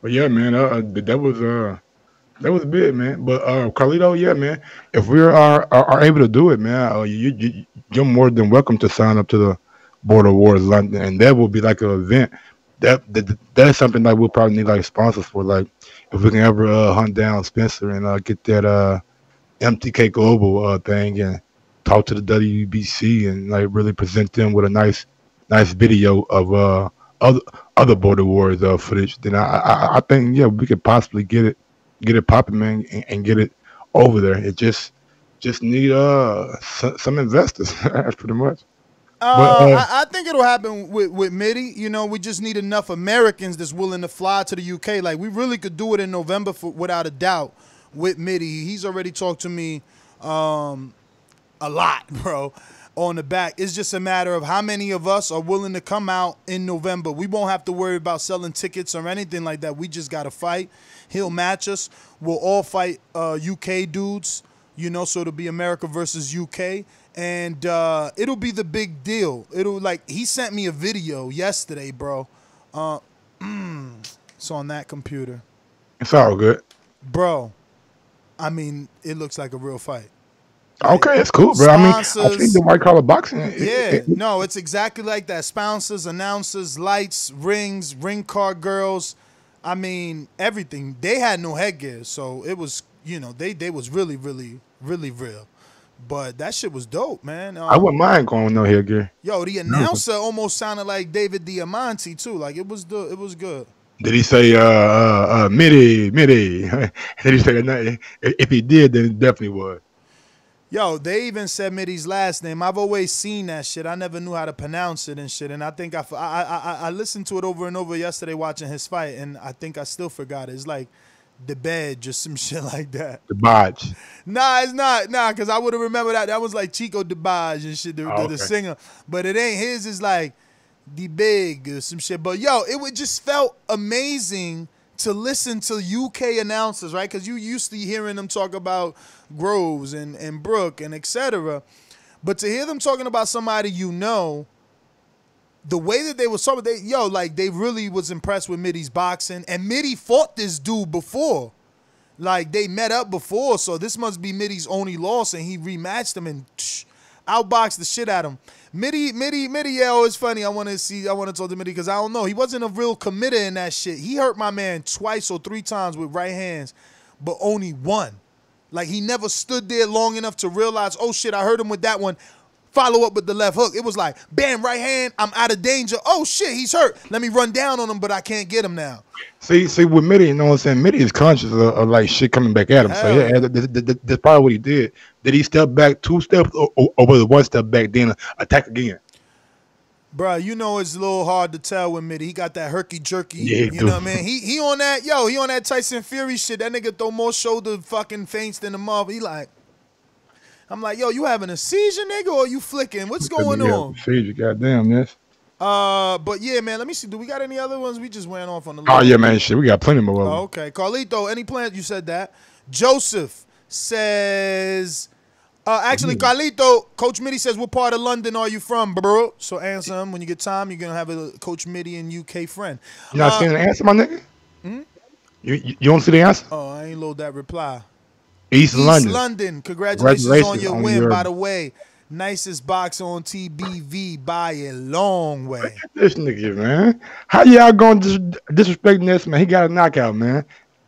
But yeah, man, that was big, man. But Carlito, yeah, man, if we are able to do it, man, you're more than welcome to sign up to the Border Wars London, and that will be like an event. That's something that we'll probably need like sponsors for. Like if we can ever hunt down Spencer and get that MTK Global thing and talk to the WBC and like really present them with a nice video of other other Border Wars footage, then I think yeah we could possibly get it popping, man, and get it over there. It just need some investors. That's pretty much. But I think it'll happen with Mitty. You know, we just need enough Americans that's willing to fly to the UK. Like, we really could do it in November without a doubt with Mitty. He's already talked to me a lot, bro, on the back. It's just a matter of how many of us are willing to come out in November. We won't have to worry about selling tickets or anything like that. We just got to fight. He'll match us. We'll all fight UK dudes, you know, so it'll be America versus UK. And it'll be the big deal. He sent me a video yesterday, bro. It's on that computer. it's all good. Bro, I mean, it looks like a real fight. Like, okay, it's cool, bro. I mean, I sponsors. think the white collar boxing. Yeah, no, it's exactly like that. Sponsors, announcers, lights, rings, ring card girls. I mean, everything. They had no headgear, so it was, they was really, really, really real. But that shit was dope, man. I wouldn't mind going with no headgear. Yo, the announcer almost sounded like David Diamante too. Like it was good. Did he say Mitty? Did he say that? If he did, then it definitely was. Yo, they even said Mitty's last name. I've always seen that shit. I never knew how to pronounce it and shit. And I think I listened to it over and over yesterday watching his fight, and I think I still forgot it. It's like the badge or some shit like that. The badge. Nah, it's not. Nah, because I would have remembered that. That was like Chico DeBage and shit, the singer. But it ain't his. Is like the big or some shit. But yo, it would just felt amazing to listen to UK announcers, right? Because you used to hearing them talk about Groves and Brooke and etc. But to hear them talking about somebody the way that they was talking, they really was impressed with Mitty's boxing. And Mitty fought this dude before. Like, they met up before, so this must be Mitty's only loss, and he rematched him and outboxed the shit out of him. Mitty, yeah, it's funny. I want to talk to Mitty because I don't know. He wasn't a real committer in that shit. He hurt my man twice or three times with right hands, but only one. Like, he never stood there long enough to realize, oh shit, I hurt him with that one. Follow up with the left hook. It was like, bam, right hand, I'm out of danger. Oh shit, he's hurt. Let me run down on him, but I can't get him now. See, with Mitty, you know what I'm saying? Mitty is conscious of like shit coming back at him. Hell So yeah, that's probably what he did. Did he step back 2 steps or was it 1 step back, then attack again? Bruh, it's a little hard to tell with Mitty. He got that herky-jerky. Yeah, you know what I mean? He on that, he on that Tyson Fury shit. That nigga throw more shoulder fucking feints than the mother. He like, I'm like, yo, you having a seizure, nigga, or you flicking? What's going on? Seizure, goddamn this. But yeah, man, let me see. Do we got any other ones? We just went off on the Oh yeah, man, shit, we got plenty more. Oh, okay. Carlito, any plans? You said that. Joseph says, Carlito, Coach Mitty says, what part of London are you from, bro? So answer him when you get time. You're going to have a Coach Mitty and UK friend. You not seeing the answer, my nigga? You don't see the answer? Oh, I ain't load that reply. East London. Congratulations on your win, by the way. Nicest box on TBV by a long way. This nigga, man. How y'all going to disrespect this, man? He got a knockout, man.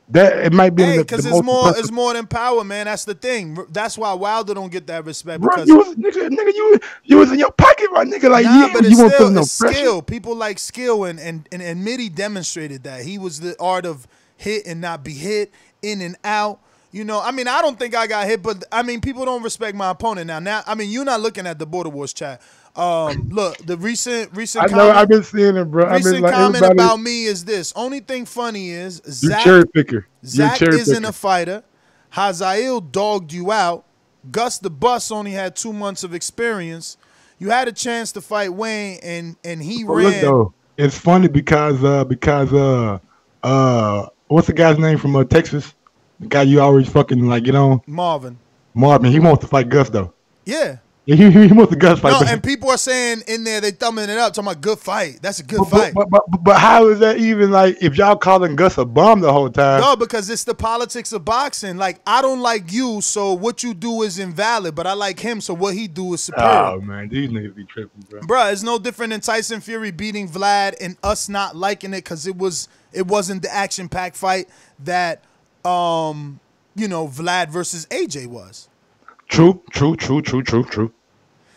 That it might be because it's more than power, man. That's the thing. That's why Wilder don't get that respect. Bro, because you was in your pocket, my nigga. Like, but you won't it's feel no skill. People like skill, and Mitty demonstrated that. He was the art of hit and not be hit, in and out. I mean, I don't think I got hit, but I mean, people don't respect my opponent now. I mean, you're not looking at the Border Wars chat. Look, the recent comment, I've been seeing it, bro. Recent comment about me is this. Only thing funny is Zach, cherry picker. Zach isn't a fighter. Hazael dogged you out. Gus the Bus only had 2 months of experience. You had a chance to fight Wayne, and he ran. Look, though, it's funny because what's the guy's name from Texas? The guy you always fucking like, Marvin. He wants to fight Gus though. Yeah. He wants the Gus fight. No, and people are saying in there, they thumbing it up, talking about good fight. That's a good fight. But how is that even like if y'all calling Gus a bum the whole time? No, because it's the politics of boxing. Like, I don't like you, so what you do is invalid, but I like him, so what he do is superior. Oh man, these niggas be tripping, bro. Bruh, it's no different than Tyson Fury beating Vlad and us not liking it because it wasn't the action-packed fight that Vlad versus AJ was. True.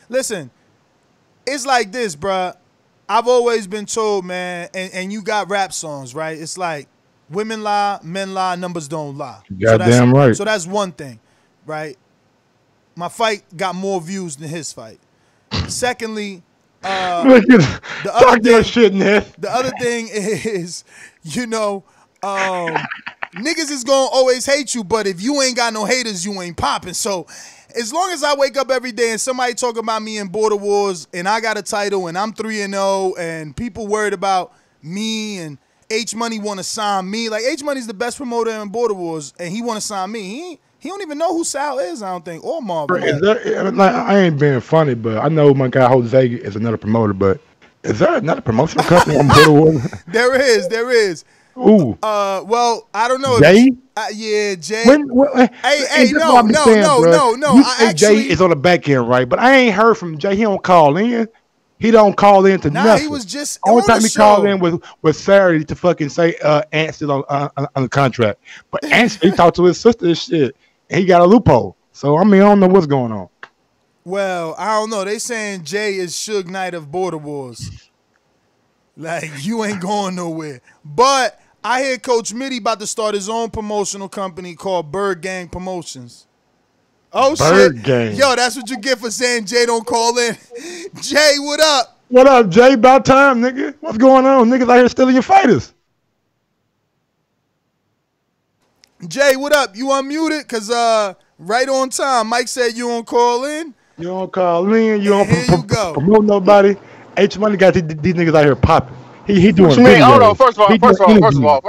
Listen, it's like this, bruh. I've always been told, man, and you got rap songs, right? It's like women lie, men lie, numbers don't lie. Goddamn right. So that's one thing, right? My fight got more views than his fight. Secondly, the other thing is, niggas is gonna always hate you, but if you ain't got no haters, you ain't popping. So as long as I wake up every day and somebody talking about me in Border Wars and I got a title and I'm 3-0 and people worried about me and H Money want to sign me. Like, H Money's the best promoter in Border Wars and he want to sign me. He don't even know who Sal is, I don't think, or Marvin. I ain't being funny, but I know my guy Jose is another promoter, but is there another promotional company on Border Wars? There is. Ooh, Well, I don't know. Jay. Yeah, Jay. Hey, No. You I say Jay actually, is on the back end, right? But I ain't heard from Jay. He don't call in. He don't call in to nothing. he was just Only on time the he called show. in was Saturday to fucking say Ant's still on the contract. But Ant, he talked to his sister and shit, and he got a loophole. So I mean, I don't know what's going on. Well, I don't know. They saying Jay is Suge Knight of Border Wars. Like, you ain't going nowhere. But I hear Coach Mitty about to start his own promotional company called Bird Gang Promotions. Oh, Bird shit. Gang. Yo, that's what you get for saying Jay don't call in. Jay, what up? What up, Jay? About time, nigga. What's going on? Niggas out here stealing your fighters. Jay, what up? You unmuted? Because right on time, Mike said you don't call in. You don't call in. You don't Here you go. promote nobody. H Money got these niggas out here popping. He doing What you mean? videos. Hold on. First of He doing interviews. all,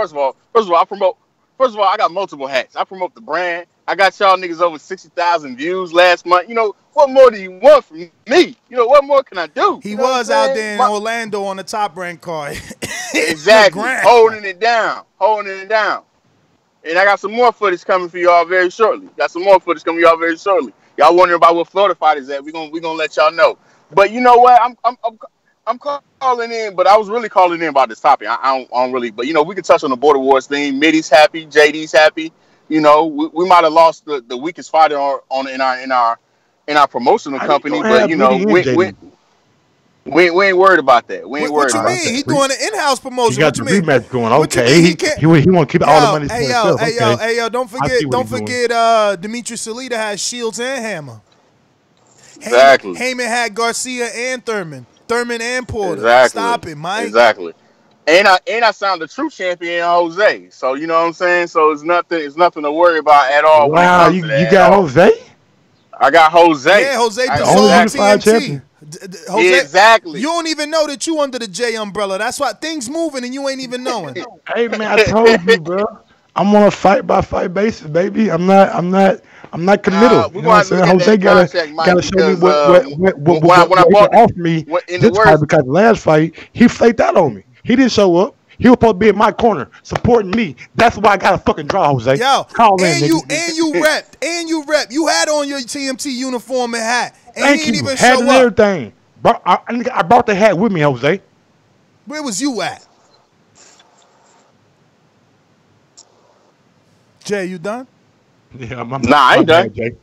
I got multiple hats. I promote the brand. I got y'all niggas over 60,000 views last month. You know, what more do you want from me? You know, what more can I do? He You know was out there in Orlando on the Top Rank card. Exactly. Holding it down. And I got some more footage coming for y'all very shortly. Y'all wondering about what Florida fight is at? We gonna let y'all know. But you know what? I'm calling in, but I was really calling in about this topic. I don't really, but you know, we can touch on the Border Wars thing. Mitty's happy, JD's happy. You know, we might have lost the weakest fighter in our promotional company, but you know, we ain't worried about that. We ain't worried about that. What you mean? He doing an in-house promotion. He got what the you mean? rematch going. What you Okay, mean he want to keep all the money for himself. Hey, yo, don't forget, Dimitri Salita has Shields and Hammer. Exactly. Heyman had Garcia and Thurman and Porter. Exactly. Stop it, Mike. Exactly. And I sound the true champion, Jose. So you know what I'm saying. So it's nothing to worry about at all. Wow, you got Jose? I got Jose. Yeah, Jose dissolved TNT. Jose, exactly. You don't even know that you under the J umbrella. That's why things moving and you ain't even knowing. Hey man, I told you, bro. I'm on a fight by fight basis, baby. I'm not committal. You know what I'm saying? Jose gotta show me what he can offer me this fight, because last fight he flaked out on me. He didn't show up. He was supposed to be in my corner supporting me. That's why I got to fucking draw, Jose. Yo, call and in, you rep. You had on your TMT uniform and hat, and Thank he didn't you. even Hat show and up. everything. I brought the hat with me, Jose. Where was you at? Jay, you done? Yeah, I ain't done. Jay.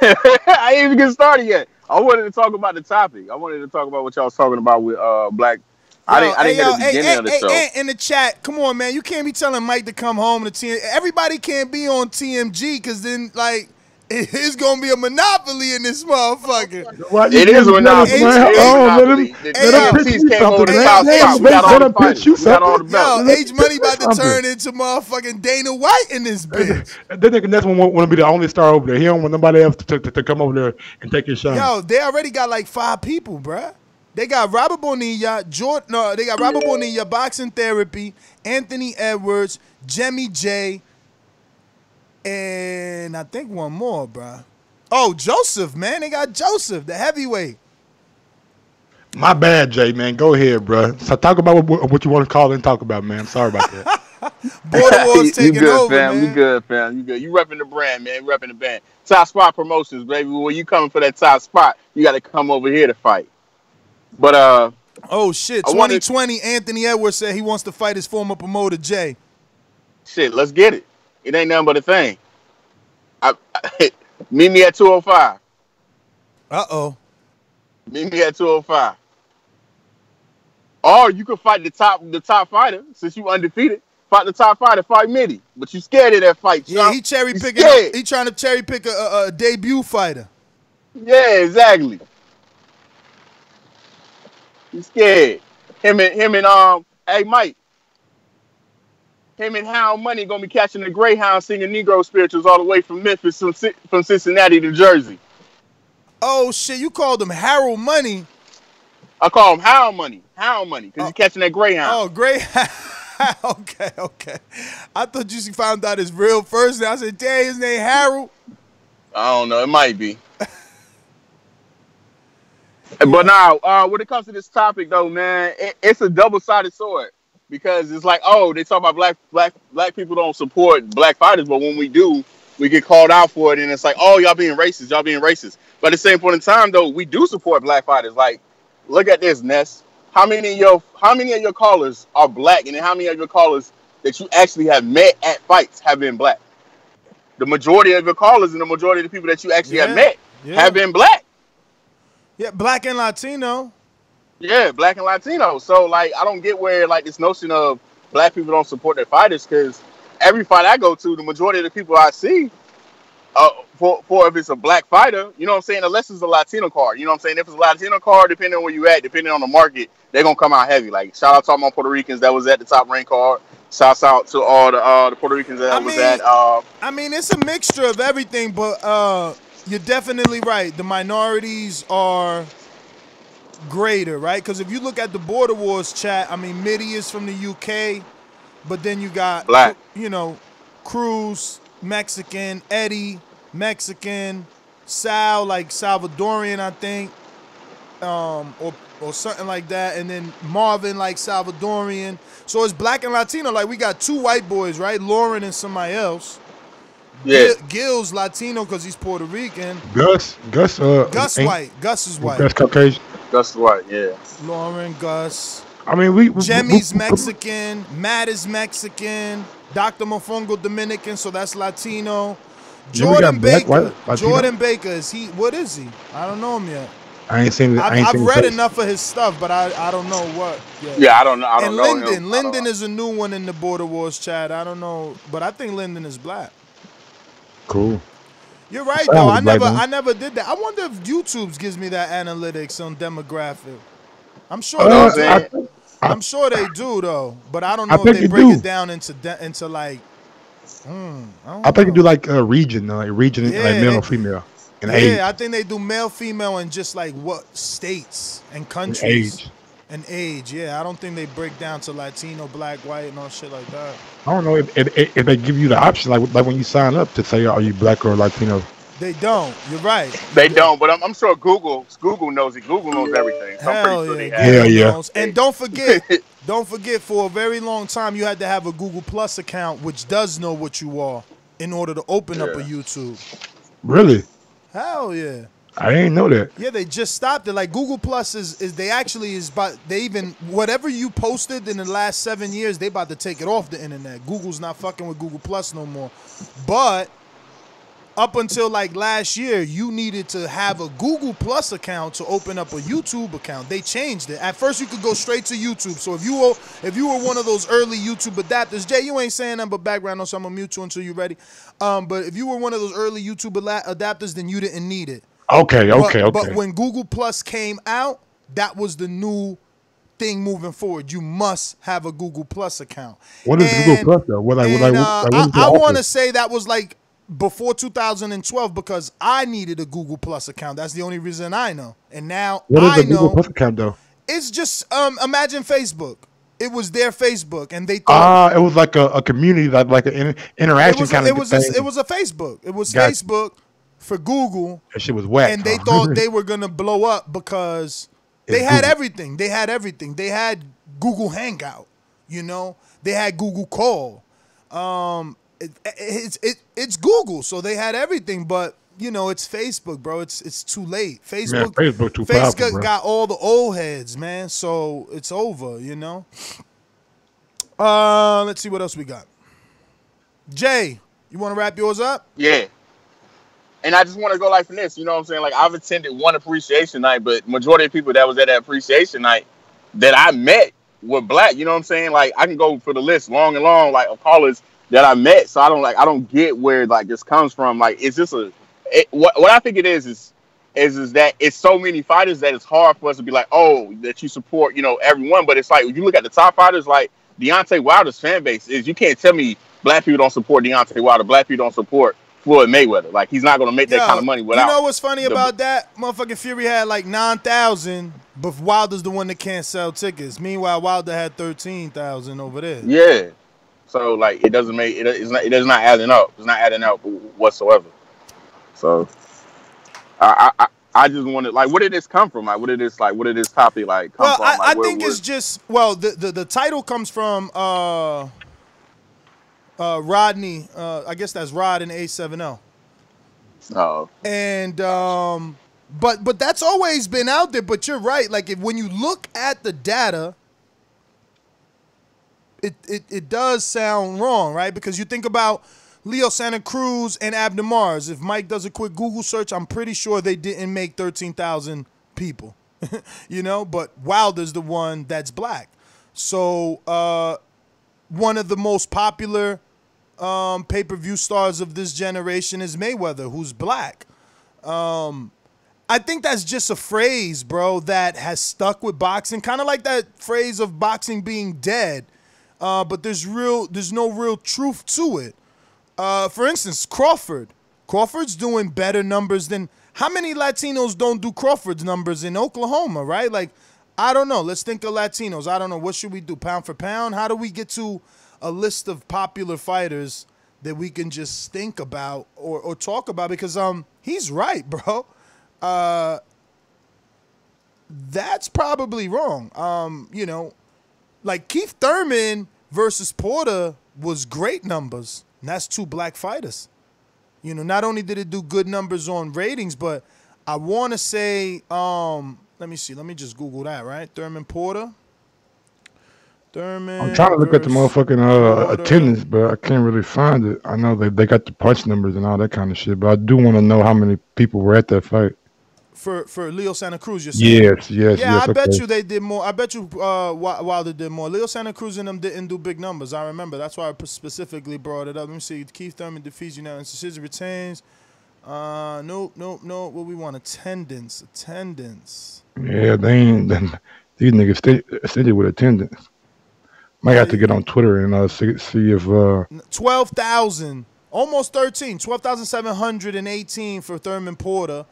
I ain't even get started yet. I wanted to talk about the topic. I wanted to talk about what y'all was talking about with Black. I didn't get the beginning of the show. In the chat, come on, man. You can't be telling Mike to come home to TMG. Everybody can't be on TMG because then, like, it's going to be a monopoly in this motherfucker. It is a monopoly. The TMTs came over the top spot. We got all the fighters. We got all the belts. Yo, H-Money about to turn into motherfucking Dana White in this bitch. That nigga next one want to be the only star over there. He don't want nobody else to come over there and take his shine. Yo, they already got like 5 people, bruh. They got Robert Bonilla, Boxing Therapy, Anthony Edwards, Jemmy J, and I think one more, bruh. Oh, Joseph, man. They got Joseph, the heavyweight. My bad, Jay, man. Go ahead, bro. So talk about what you want to call and talk about, man. I'm sorry about that. Border Wars taking over, man. You good, fam. You good. You repping the brand, man. You repping the band. Top Spot Promotions, baby. When you coming for that top spot, you got to come over here to fight. But oh shit, 2020. Anthony Edwards said he wants to fight his former promoter Jay. Shit, let's get it. It ain't nothing but a thing. Meet me at 205. Meet me at 205. Or you could fight the top fighter since you undefeated. Fight the top fighter, fight Mitty. But you scared of that fight, Yeah, he cherry picking. He trying to cherry pick a debut fighter. Yeah, exactly. He's scared. Him and hey Mike. Him and Hound Money gonna be catching the Greyhound singing Negro spirituals all the way from Memphis, from Cincinnati to Jersey. Oh shit, you called him Harold Money. I call him Hound Money, because he's catching that Greyhound. Oh, Greyhound. Okay. I thought you found out his real first name. I said, dang, his name Harold. I don't know, it might be. But now, when it comes to this topic, though, man, it's a double-sided sword because it's like, oh, they talk about black people don't support black fighters, but when we do, we get called out for it, and it's like, oh, y'all being racist. But at the same point in time, though, we do support black fighters. Like, look at this, Ness. How many of your callers are black, and then how many of your callers that you actually have met at fights have been black? The majority of your callers and the majority of the people that you actually have met have been black. Yeah, black and Latino. Yeah, black and Latino. So, like, I don't get where, like, this notion of black people don't support their fighters, because every fight I go to, the majority of the people I see, for if it's a black fighter, you know what I'm saying, unless it's a Latino card, you know what I'm saying, if it's a Latino card, depending on where you at, depending on the market, they're going to come out heavy. Like, shout out to all my Puerto Ricans that was at the top rank card. Shouts out to all the Puerto Ricans that was at... I mean, it's a mixture of everything, but you're definitely right. The minorities are greater, right? Because if you look at the Border Wars chat, I mean, Mitty is from the UK, but then you got, black, you know, Cruz, Mexican, Eddie, Mexican, Sal, like Salvadorian, I think, or something like that, and then Marvin, like Salvadorian. So it's black and Latino. Like, we got two white boys, right? Lauren and somebody else. Yeah. Gil's Latino because he's Puerto Rican. Gus white. Gus is white. Gus Caucasian. Gus white, yeah. Lauren, Gus. I mean, Jemmy's Mexican. Matt is Mexican. Dr. Mofongo Dominican, so that's Latino. Jordan Baker. Jordan Baker, is he? What is he? I don't know him yet. I ain't seen it. I've read enough of his stuff, but I don't know what. Yeah, I don't know. And Lyndon is a new one in the Border Wars chat. I don't know, but I think Lyndon is black. Cool. You're right though. I never did that. I wonder if YouTube gives me that analytics on demographic. I'm sure they do. I'm sure they do though, but I don't know if they break it down into like. I think you do like a region, like male or female. Age. I think they do male, female, and just like what states and countries. And age, yeah. I don't think they break down to Latino, black, white, and all shit like that. I don't know if they give you the option, like when you sign up to say, are you black or Latino? They don't. You're right. They don't, but I'm sure Google knows it. Google knows everything. So Hell yeah. And don't forget, for a very long time, you had to have a Google Plus account, which does know what you are, in order to open up a YouTube. Really? Hell yeah. I didn't know that. Yeah, they just stopped it. Like, Google Plus whatever you posted in the last 7 years, they about to take it off the internet. Google's not fucking with Google Plus no more. But up until like last year, you needed to have a Google Plus account to open up a YouTube account. They changed it. At first, you could go straight to YouTube. So if you were one of those early YouTube adapters, Jay, you ain't saying nothing but background noise, so I'm gonna mute you until you're ready. But if you were one of those early YouTube adapters, then you didn't need it. Okay. But when Google Plus came out, that was the new thing moving forward. You must have a Google Plus account. What is Google Plus though? I want to say that was like before 2012 because I needed a Google Plus account. That's the only reason I know. And now what is a Google Plus account though? It's just imagine Facebook. It was their Facebook, and they thought it was like a community, like an interaction kind of thing. It was a Facebook. It was Facebook for Google. That shit was whack. And they thought they were gonna blow up because they had everything. They had Google Hangout. You know, they had Google Call. It's Google, so they had everything, but you know it's Facebook, bro. It's too late. Facebook got all the old heads, man. So it's over, you know. Let's see what else we got. Jay, you want to wrap yours up? Yeah. And I just want to go like this, you know what I'm saying? Like, I've attended one appreciation night, but majority of people that was at that appreciation night that I met were black. You know what I'm saying? Like, I can go for the list long and long, like, of callers that I met. So I don't get where like this comes from. Like, it's just what I think it is that it's so many fighters that it's hard for us to be like, oh, that you support, you know, everyone. But it's like, when you look at the top fighters, like Deontay Wilder's fan base is, you can't tell me black people don't support Deontay Wilder. Black people don't support Floyd Mayweather. Like, he's not going to make that kind of money without. You know what's funny about that? Motherfucking Fury had like 9,000, but Wilder's the one that can't sell tickets. Meanwhile, Wilder had 13,000 over there. Yeah. So like, it does not adding up. It's not adding up whatsoever. So I I just wanted, like, where did this come from? Like, where did this topic come Well, from? I think it's just the title comes from Rodney. I guess that's Rod in A7L. Oh. And but that's always been out there. But you're right. Like when you look at the data, it does sound wrong, right? Because you think about Leo Santa Cruz and Abner Mars. If Mike does a quick Google search, I'm pretty sure they didn't make 13,000 people, you know, but Wilder's the one that's black. So one of the most popular pay-per-view stars of this generation is Mayweather, who's black. I think that's just a phrase, bro, that has stuck with boxing, kind of like that phrase of boxing being dead, but there's no real truth to it. For instance, Crawford's doing better numbers than how many Latinos don't do Crawford's numbers in Oklahoma, right? Like, I don't know. Let's think of Latinos. I don't know. What should we do? Pound for pound? How do we get to a list of popular fighters that we can just think about or talk about? Because he's right, bro. That's probably wrong. You know, like Keith Thurman versus Porter was great numbers. And that's two black fighters. You know, not only did it do good numbers on ratings, but I want to say, let me see. Let me just Google that, right? Thurman Porter. I'm trying to look at the motherfucking attendance, but I can't really find it. I know they got the punch numbers and all that kind of shit, but I do want to know how many people were at that fight. For Leo Santa Cruz, you're saying? Yes. Yeah, I bet okay. you they did more. I bet you Wilder did more. Leo Santa Cruz and them didn't do big numbers. I remember. That's why I specifically brought it up. Let me see. Keith Thurman defeats unanimous decision, retains. Nope. What we want? Attendance. Yeah, they ain't. These niggas steady with attendance. Might have to get on Twitter and see if 12,000, almost 13, 12,718 for Thurman Porter.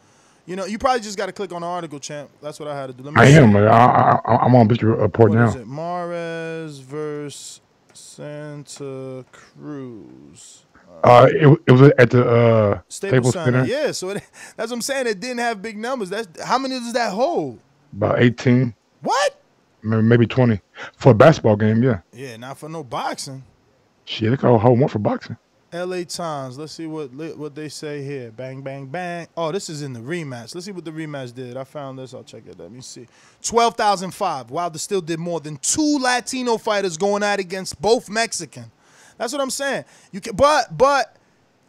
You know, you probably just got to click on the article, champ. That's what I had to do. I am. I'm on Picture Report now. What is it? Mares versus Santa Cruz. It was at the Staples Center. Yeah, so that's what I'm saying. It didn't have big numbers. How many does that hold? About 18. What? Maybe 20 for a basketball game. Yeah. Yeah, not for no boxing. Shit, they call hold more for boxing. LA Times. Let's see what they say here. Bang, bang, bang. Oh, this is in the rematch. Let's see what the rematch did. I found this. I'll check it. Let me see. 12,005. Wilder still did more than two Latino fighters going out against both Mexican. That's what I'm saying. You can, but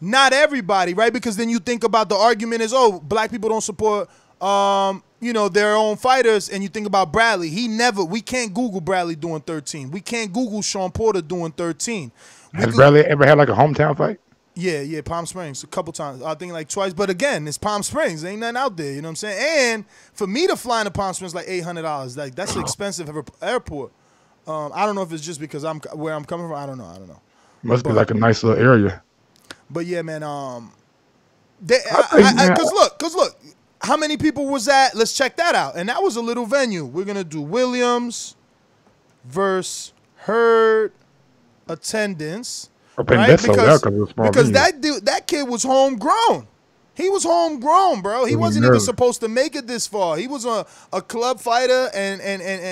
not everybody, right? Because then you think about the argument is, oh, black people don't support, their own fighters, and you think about Bradley. We can't Google Bradley doing 13. We can't Google Sean Porter doing 13. Has Bradley ever had like a hometown fight? Yeah, Palm Springs a couple times. I think like twice. But again, it's Palm Springs. There ain't nothing out there. You know what I'm saying? And for me to fly into Palm Springs like $800. Like that's an expensive airport. I don't know if it's just because where I'm coming from. I don't know. Must be like a nice little area. But yeah, man. Cause look, how many people was that? Let's check that out. And that was a little venue. We're gonna do Williams versus Hurd attendance. Right? Because that kid was homegrown. He was homegrown, bro. He wasn't even supposed to make it this far. He was a club fighter, and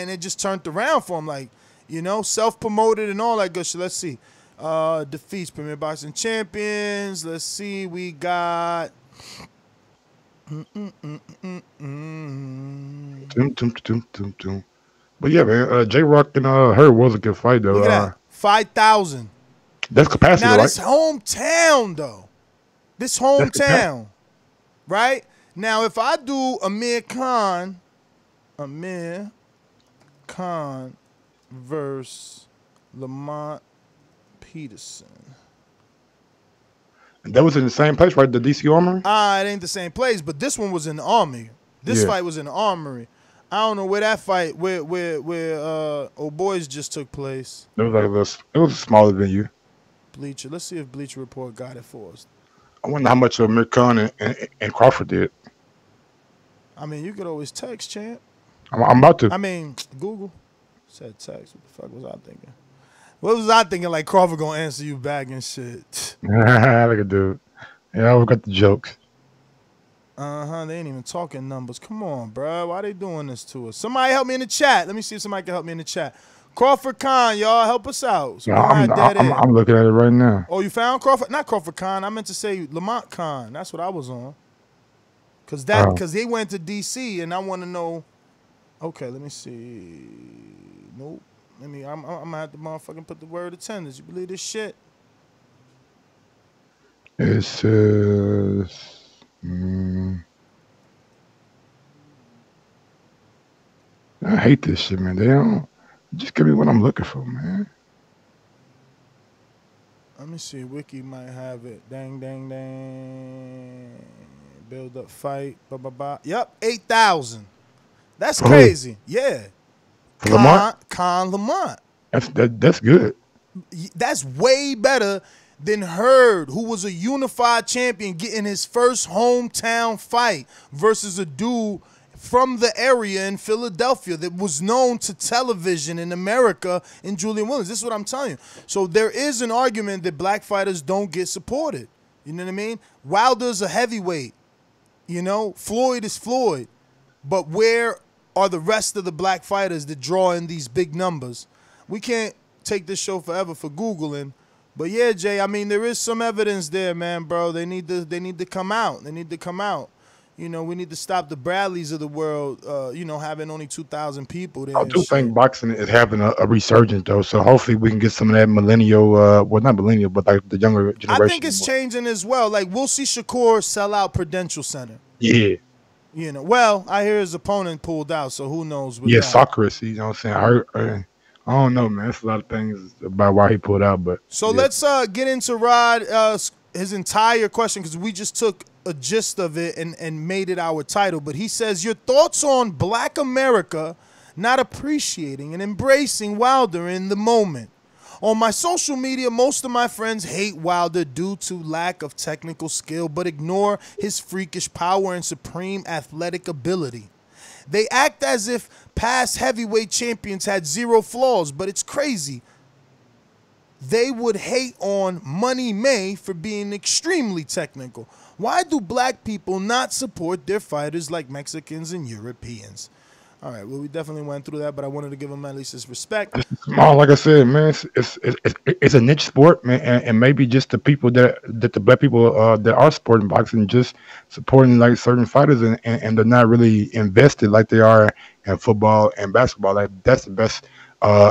it just turned around for him. Like, self-promoted and all that good shit. Let's see. Defeats Premier Boxing Champions. Let's see. We got... But yeah, man, J-Rock and Hurd was a good fight, though. Look at that. 5,000. That's capacity, now, right? This hometown, though. This hometown, right? Now, if I do Amir Khan versus Lamont Peterson. And that was in the same place, right? The DC Armory? It ain't the same place, but this one was in the Army. This fight was in the Armory. I don't know where that fight, where Old Boys just took place. It was a smaller venue. Bleacher. Let's see if Bleacher Report got it for us. I wonder how much Amir Khan and Crawford did. I mean, you could always text, champ. I'm about to. I mean, Google said text. What the fuck was I thinking? What was I thinking? Like Crawford gonna answer you back and shit. Like a dude. Yeah, I got the jokes. They ain't even talking numbers. Come on, bro. Why they doing this to us? Somebody help me in the chat. Let me see if somebody can help me in the chat. Crawford Khan, y'all, help us out. So I'm looking at it right now. Oh, you found Crawford? Not Crawford Khan. I meant to say Lamont Khan. That's what I was on. Cause they went to DC, and I want to know. Okay, let me see. Nope. I'm gonna have to motherfucking put the word attendance. You believe this shit? It says. I hate this shit, man. They don't just give me what I'm looking for, man. Let me see. Wiki might have it. Dang, dang, dang. Build up, fight. Blah blah blah. Yep, 8,000. That's crazy. Yeah. Khan Lamont. That's good. That's way better than Hurd, who was a unified champion, getting his first hometown fight versus a dude from the area in Philadelphia that was known to television in America in Julian Williams. This is what I'm telling you. So there is an argument that black fighters don't get supported. You know what I mean? Wilder's a heavyweight. You know, Floyd is Floyd. But where are the rest of the black fighters that draw in these big numbers? We can't take this show forever for Googling. But yeah, Jay, I mean, there is some evidence there, man, bro. They need to come out. They need to come out. You know, we need to stop the Bradleys of the world, having only 2,000 people there. I do think boxing is having a resurgence, though. So hopefully we can get some of that millennial, not millennial, but like the younger generation. I think it's changing as well. Like, we'll see Shakur sell out Prudential Center. Yeah. You know, well, I hear his opponent pulled out, so who knows? Socrates, you know what I'm saying? I don't know, man. There's a lot of things about why he pulled out, but. So let's get into Rod, his entire question, because we just took a gist of it and made it our title. But he says, your thoughts on black America not appreciating and embracing Wilder in the moment. On my social media, most of my friends hate Wilder due to lack of technical skill, but ignore his freakish power and supreme athletic ability. They act as if past heavyweight champions had zero flaws, but it's crazy. They would hate on Money May for being extremely technical. Why do black people not support their fighters like Mexicans and Europeans? All right, well, we definitely went through that, but I wanted to give him at least his respect. Like I said, man, it's a niche sport, man, and maybe just the people that the black people that are supporting boxing just supporting like certain fighters, and they're not really invested like they are in football and basketball. Like that's the best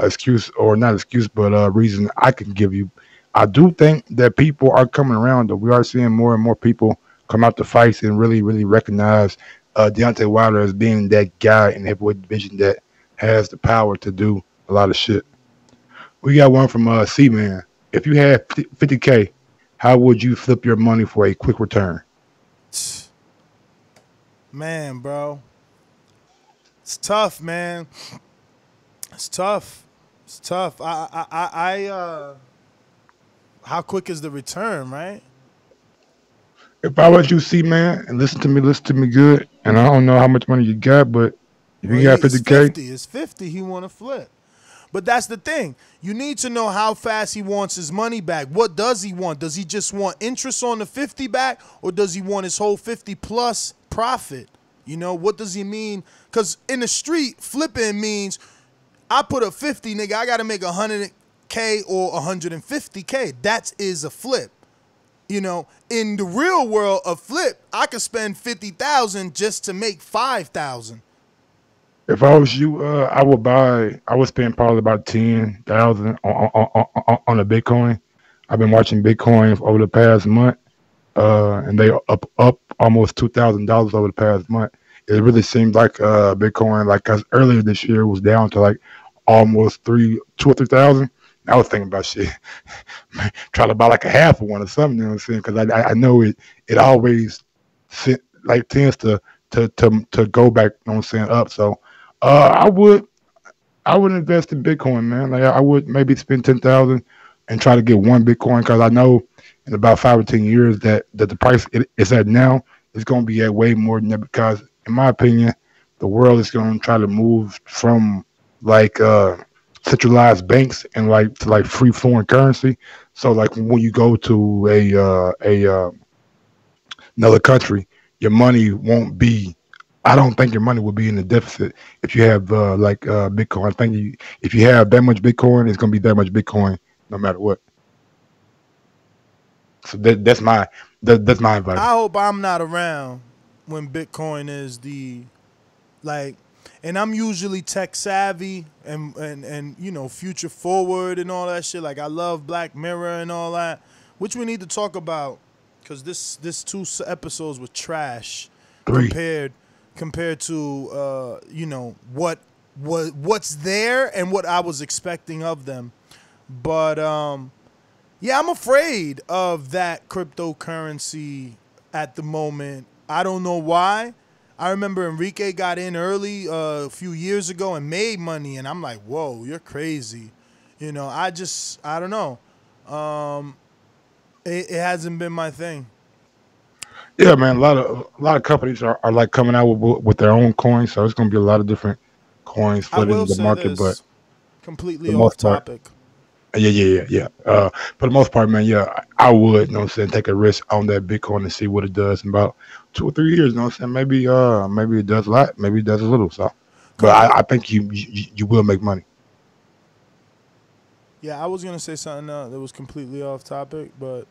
excuse, or not excuse, but reason I can give you. I do think that people are coming around, though. We are seeing more and more people come out to fights and really, really recognize Deontay Wilder as being that guy in the heavyweight division that has the power to do a lot of shit. We got one from C-Man. If you had 50K, how would you flip your money for a quick return? Man, bro. It's tough, man. It's tough. It's tough. How quick is the return, right? If I was you, C-Man, and listen to me good, and I don't know how much money you got, but if you got 50K. It's 50 he want to flip. But that's the thing. You need to know how fast he wants his money back. What does he want? Does he just want interest on the 50 back, or does he want his whole 50 plus profit? You know, what does he mean? Because in the street, flipping means I put a 50, nigga, I got to make 100K or 150K. That is a flip. You know, in the real world, a flip, I could spend 50,000 just to make 5,000. If I was you, I would spend probably about 10,000 on a Bitcoin. I've been watching Bitcoin over the past month, and they are up almost $2,000 over the past month. It really seems like Bitcoin, like earlier this year, was down to like almost 2,000 or 3,000. I was thinking about shit, try to buy like a half of one or something. You know what I'm saying? Because I know it always like tends to go back. You know what I'm saying, up. So I would invest in Bitcoin, man. Like I would maybe spend 10,000 and try to get one Bitcoin, because I know in about 5 or 10 years that the price it is at now is going to be at way more than that. Because in my opinion, the world is going to try to move from like centralized banks and like to like free flowing currency. So like when you go to a another country, your money won't be. I don't think your money will be in the deficit if you have Bitcoin. I think if you have that much Bitcoin, it's gonna be that much Bitcoin no matter what. So that's my advice. I hope I'm not around when Bitcoin is the like, and I'm usually tech savvy and future forward and all that shit. Like I love Black Mirror and all that, which we need to talk about because this two episodes were trash 3. compared to what's there and what I was expecting of them. But yeah, I'm afraid of that cryptocurrency at the moment. I don't know why. I remember Enrique got in early a few years ago and made money, and I'm like, whoa, you're crazy. I don't know. It hasn't been my thing. Yeah, man. A lot of companies are like coming out with their own coins, so it's gonna be a lot of different coins I flooding will the say market. But this, for completely the off most part, topic. yeah. For the most part, man, yeah, I would, you know what I'm saying, take a risk on that Bitcoin and see what it does in about 2 or 3 years. You know what I'm saying? Maybe it does a lot, maybe it does a little. So, but I think you will make money. Yeah, I was gonna say something that was completely off topic, but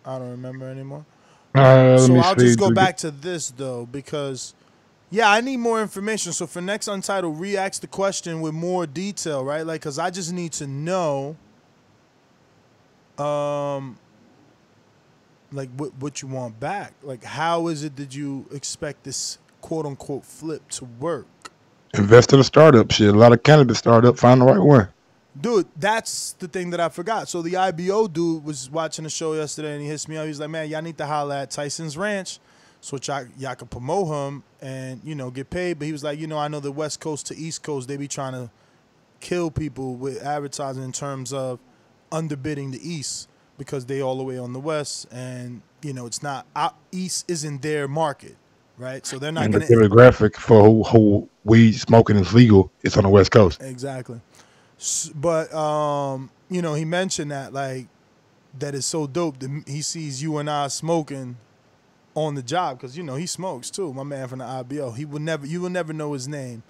I don't remember anymore. Let So me I'll see. just go back to this though, because yeah, I need more information. So for next Untitled, re-ask the question with more detail, right? Like, cause I just need to know, like what you want back. Like, how is it that you expect this quote unquote flip to work? Invest in a startup. Shit, a lot of cannabis startup. Find the right one. Dude, that's the thing that I forgot. So the IBO dude was watching the show yesterday and he hits me up. He's like, man, y'all need to holler at Tyson's Ranch so y'all can promote him and, get paid. But he was like, I know the West Coast to East Coast, they be trying to kill people with advertising in terms of underbidding the East because they all the way on the West and, it's not, East isn't their market, right? So they're not And the going to. demographic for who weed smoking is legal is on the West Coast. Exactly. But he mentioned that like that is so dope that he sees you and I smoking on the job because he smokes too. My man from the IBO. You will never know his name.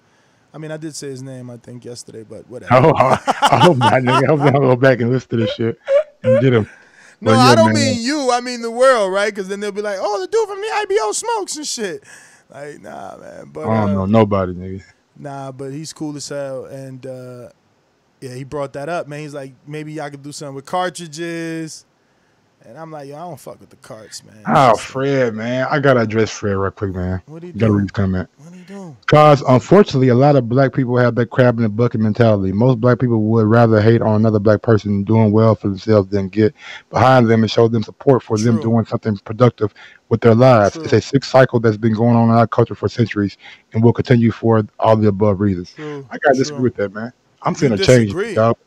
I mean, I did say his name I think yesterday, but whatever. I hope not, nigga. I hope I'll go back and listen to this shit and get him. No, But I yeah, don't man. mean you. I mean the world, right? Because then they'll be like, "Oh, the dude from the IBO smokes and shit." Like, nah, man. But I don't know nobody, nigga. nah, but he's cool as hell and. Yeah, he brought that up, man. He's like, maybe y'all could do something with cartridges. And I'm like, yo, I don't fuck with the carts, man. Oh, Fred, man. I gotta address Fred real quick, man. What he Gotta do? read his comment. What he do? Cause unfortunately, a lot of black people have that crab in the bucket mentality. Most black people would rather hate on another black person doing well for themselves than get behind them and show them support for them doing something productive with their lives. True. It's a sick cycle that's been going on in our culture for centuries and will continue for all the above reasons. True. I gotta disagree with that, man. I'm seeing a change, disagree? dog.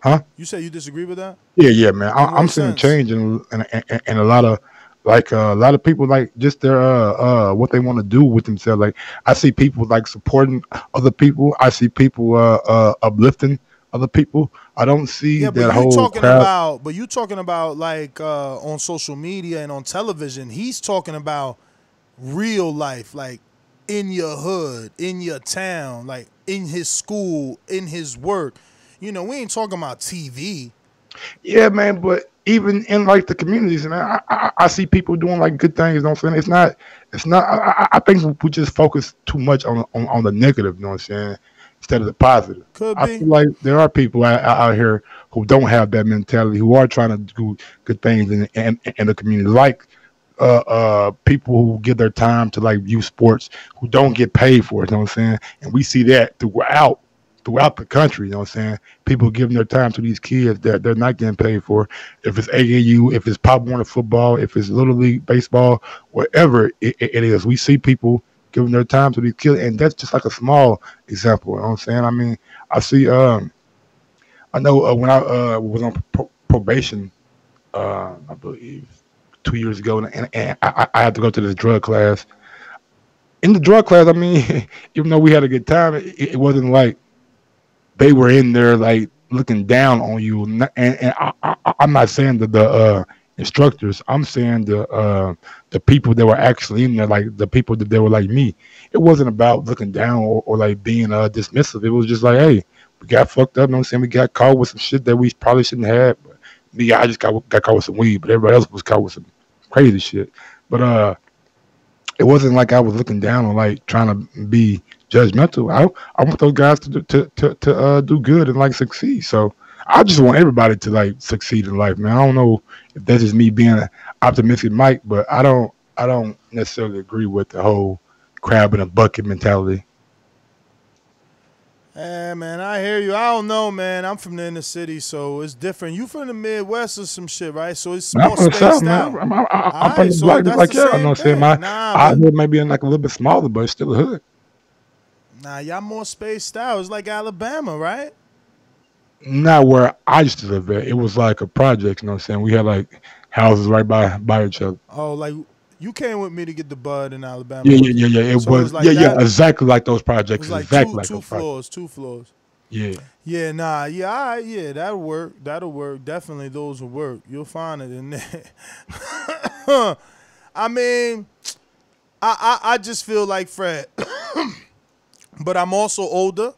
Huh? You say you disagree with that? Yeah, man. I'm what seeing a sense? change in a lot of a lot of people like just their what they want to do with themselves. Like I see people like supporting other people. I see people uplifting other people. I don't see Yeah, that but whole you talking about like on social media and on television. He's talking about real life, like in your hood, in your town, like in his school, in his work. We ain't talking about TV. Yeah, man. But even in like the communities, man, I see people doing like good things. You know what I'm saying? It's not. I think we just focus too much on the negative. You know what I'm saying? Instead of the positive. Could I be. feel like there are people out here who don't have that mentality, who are trying to do good things in the community, like people who give their time to like youth sports, who don't get paid for it. You know what I'm saying? And we see that throughout the country. You know what I'm saying? People giving their time to these kids that they're not getting paid for. If it's AAU, if it's Pop Warner football, if it's Little League baseball, whatever it is, we see people giving their time to these kids, and that's just like a small example. You know what I'm saying? I mean, I see. I know when I was on probation, I believe 2 years ago, and I had to go to this drug class. In the drug class, I mean, even though we had a good time, it wasn't like they were in there like looking down on you. And I'm not saying that the instructors. I'm saying the people that were actually in there, like the people that they were like me. It wasn't about looking down or like being dismissive. It was just like, hey, we got fucked up. You know what I'm saying? We got caught with some shit that we probably shouldn't have. But me, I just got caught with some weed, but everybody else was caught with some crazy shit. But it wasn't like I was looking down or like trying to be judgmental. I want those guys to do good and like succeed. So I just want everybody to like succeed in life, man. I don't know if that's just me being an optimistic Mike, but I don't necessarily agree with the whole crab in a bucket mentality. Yeah, man, I hear you. I don't know, man. I'm from the inner city, so it's different. You from the Midwest or some shit, right? So it's Man, I'm more from the South, spaced man. out. I'm All from right, the so block just that's like the yeah. I know same what I'm saying. thing. Nah, I but live maybe in like a little bit smaller, but it's still a hood. nah, y'all more spaced out. It's like Alabama, right? Not where I used to live at. It was like a project, you know what I'm saying? We had like houses right by each other. Oh, like you came with me to get the bud in Alabama, Yeah, yeah, was it? yeah, yeah. It So it was was like yeah, that. exactly like those It projects. was like Exactly two like two those projects. floors, two floors. Yeah. Yeah, nah, yeah, all right, yeah, that'll work. That'll work. Definitely, those will work. You'll find it in there. I mean, I just feel like Fred, but I'm also older,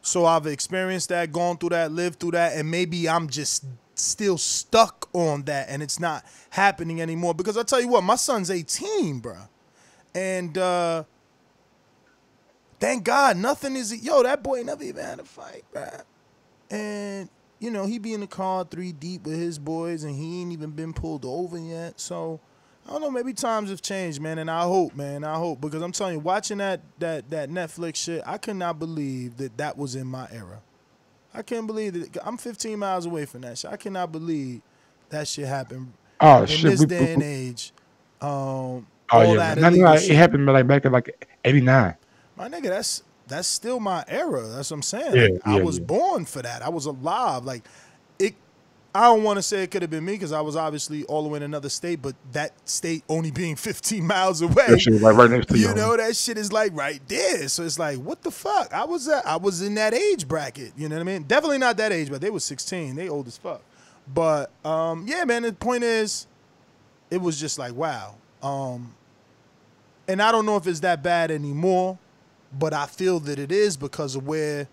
so I've experienced that, gone through that, lived through that, and maybe I'm just still stuck on that, and it's not happening anymore. Because I tell you what, my son's 18, bruh, and thank God nothing is. Yo, that boy never even had a fight, bruh. And, you know, he be in the car 3 deep with his boys and he ain't even been pulled over yet. So, I don't know, maybe times have changed, man. And I hope, man, I hope. Because I'm telling you, watching that Netflix shit, I could not believe that was in my era. I can't believe that. I'm 15 miles away from that shit. I cannot believe that shit happened Oh in shit. this day and age. Oh All yeah, that man. No, no, illegal it shit. happened like back in like '89. My nigga, that's still my era. That's what I'm saying. Yeah, Like I yeah, was yeah. born for that. I was alive. Like it. I don't want to say it could have been me because I was obviously all the way in another state, but that state only being 15 miles That away, shit was like right next to you. you know, that shit is like right there. So it's like, what the fuck? I was in that age bracket. You know what I mean? Definitely not that age, but they was 16. They old as fuck. But yeah, man. The point is, it was just like wow. And I don't know if it's that bad anymore, but I feel that it is because of where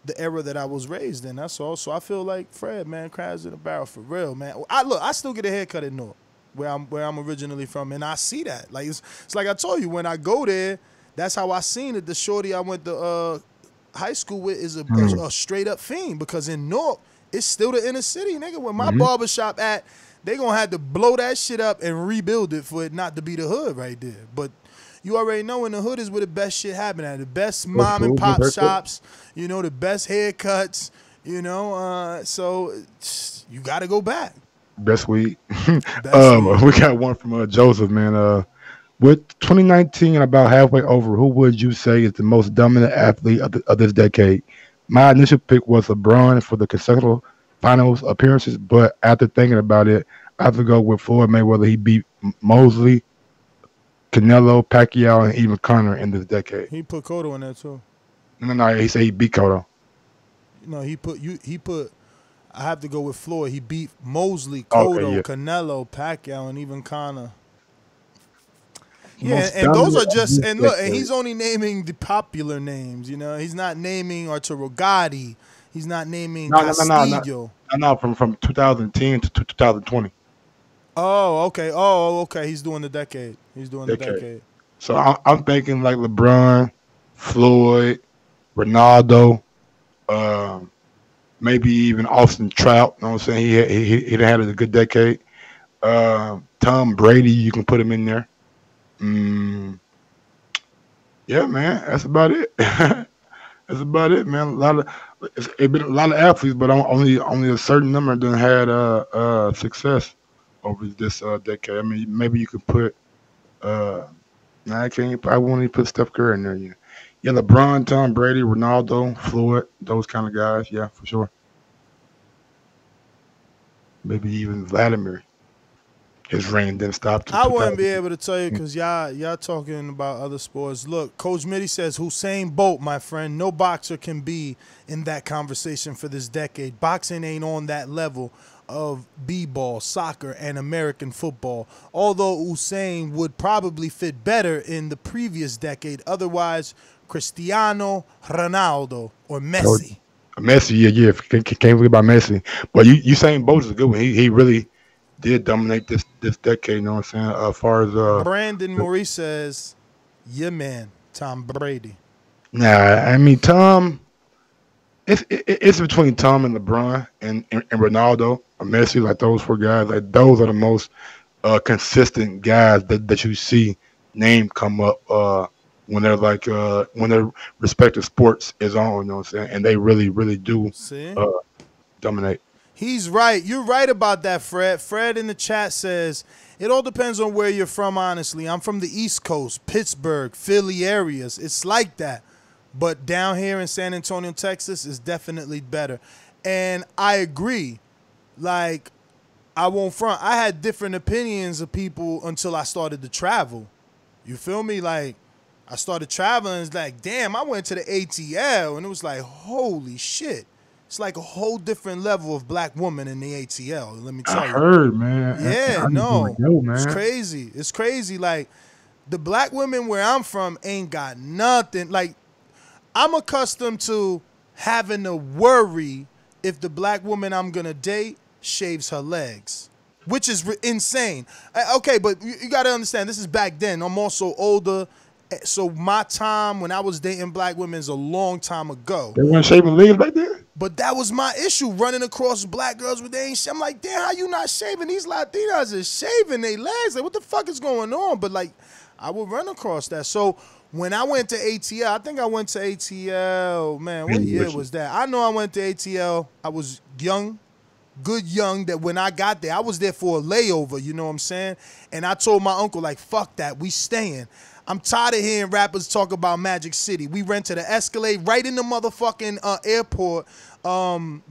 the era that I was raised in. That's all. So I feel like Fred, man, crabs in a barrel for real, man. I still get a haircut in North, where I'm originally from, and I see that. Like it's like I told you, when I go there, that's how I seen it. The shorty I went to high school with is a straight up fiend, because in North, it's still the inner city, nigga. Where my barbershop at, they gonna have to blow that shit up and rebuild it for it not to be the hood right there. But you already know in the hood is where the best shit happen at. The best mom and pop shops, you know, the best haircuts, you know. So you got to go back. Best weed. Best weed. We got one from Joseph, man. With 2019 about halfway over, who would you say is the most dominant athlete of this decade? My initial pick was LeBron for the consecutive finals appearances, but after thinking about it, I have to go with Floyd Mayweather. He beat Mosley, Canelo, Pacquiao, and even Conor in this decade. He put Cotto in there too. No, he said he beat Cotto. No, he put. I have to go with Floyd. He beat Mosley, Okay, Cotto, yeah. Canelo, Pacquiao, and even Conor. Yeah, Most and those dominant are just, of this and look, and decade. he's only naming the popular names, you know. He's not naming Arturo Gotti. He's not naming No, Castillo. no, from 2010 to 2020 Oh, okay. Oh, okay. He's doing the decade. He's doing the decade. decade. So I'm thinking like LeBron, Floyd, Ronaldo, maybe even Austin Trout. You know what I'm saying? He had a good decade. Tom Brady, you can put him in there. Yeah, man, that's about it. That's about it, man. It's been a lot of athletes, but only a certain number of them had success over this decade. I mean, maybe you could put nah, I can't. I won't even put Steph Curry in there. Yeah, yeah. LeBron, Tom Brady, Ronaldo, Floyd, those kind of guys. Yeah, for sure. Maybe even Vladimir. His reign didn't stop till I wouldn't be 2000. able to tell you because y'all talking about other sports. Look, Coach Mitty says Hussein Bolt, my friend. No boxer can be in that conversation for this decade. Boxing ain't on that level of b-ball, soccer, and American football. Although Usain would probably fit better in the previous decade. Otherwise, Cristiano Ronaldo or Messi. Messi, yeah. Can't forget about Messi. But Usain Bolt is a good one. He really did dominate this decade. You know what I'm saying? As far as Brandon Maurice says, yeah, man, Tom Brady. nah, I mean Tom. It's between Tom and LeBron and Ronaldo or Messi. Like those four guys, like those are the most consistent guys that you see name come up when they're when their respective sports is on. You know what I'm saying? And they really do See? dominate. He's right. You're right about that, Fred. Fred in the chat says, it all depends on where you're from, honestly. I'm from the East Coast, Pittsburgh, Philly areas. It's like that. But down here in San Antonio, Texas is definitely better. And I agree. Like, I won't front. I had different opinions of people until I started to travel. You feel me? Like, I started traveling. It's like, damn, I went to the ATL. And it was like, holy shit. It's like a whole different level of black woman in the ATL. Let me tell you. I heard, man. Yeah, I no. know, man. It's crazy. It's crazy. Like, the black women where I'm from ain't got nothing. Like, I'm accustomed to having to worry if the black woman I'm going to date shaves her legs, which is insane. Okay, but you got to understand, this is back then. I'm also older. So my time when I was dating black women is a long time ago. They weren't shaving legs back then? But that was my issue, running across black girls with they ain't. I'm like, damn, how you not shaving? These Latinas are shaving their legs. Like, what the fuck is going on? But like, I would run across that. So when I went to ATL, I think I went to ATL, man, what year was that? I know I went to ATL. I was young, good young, that when I got there, I was there for a layover, you know what I'm saying? And I told my uncle, like, fuck that, we staying. I'm tired of hearing rappers talk about Magic City. We rented an Escalade right in the motherfucking airport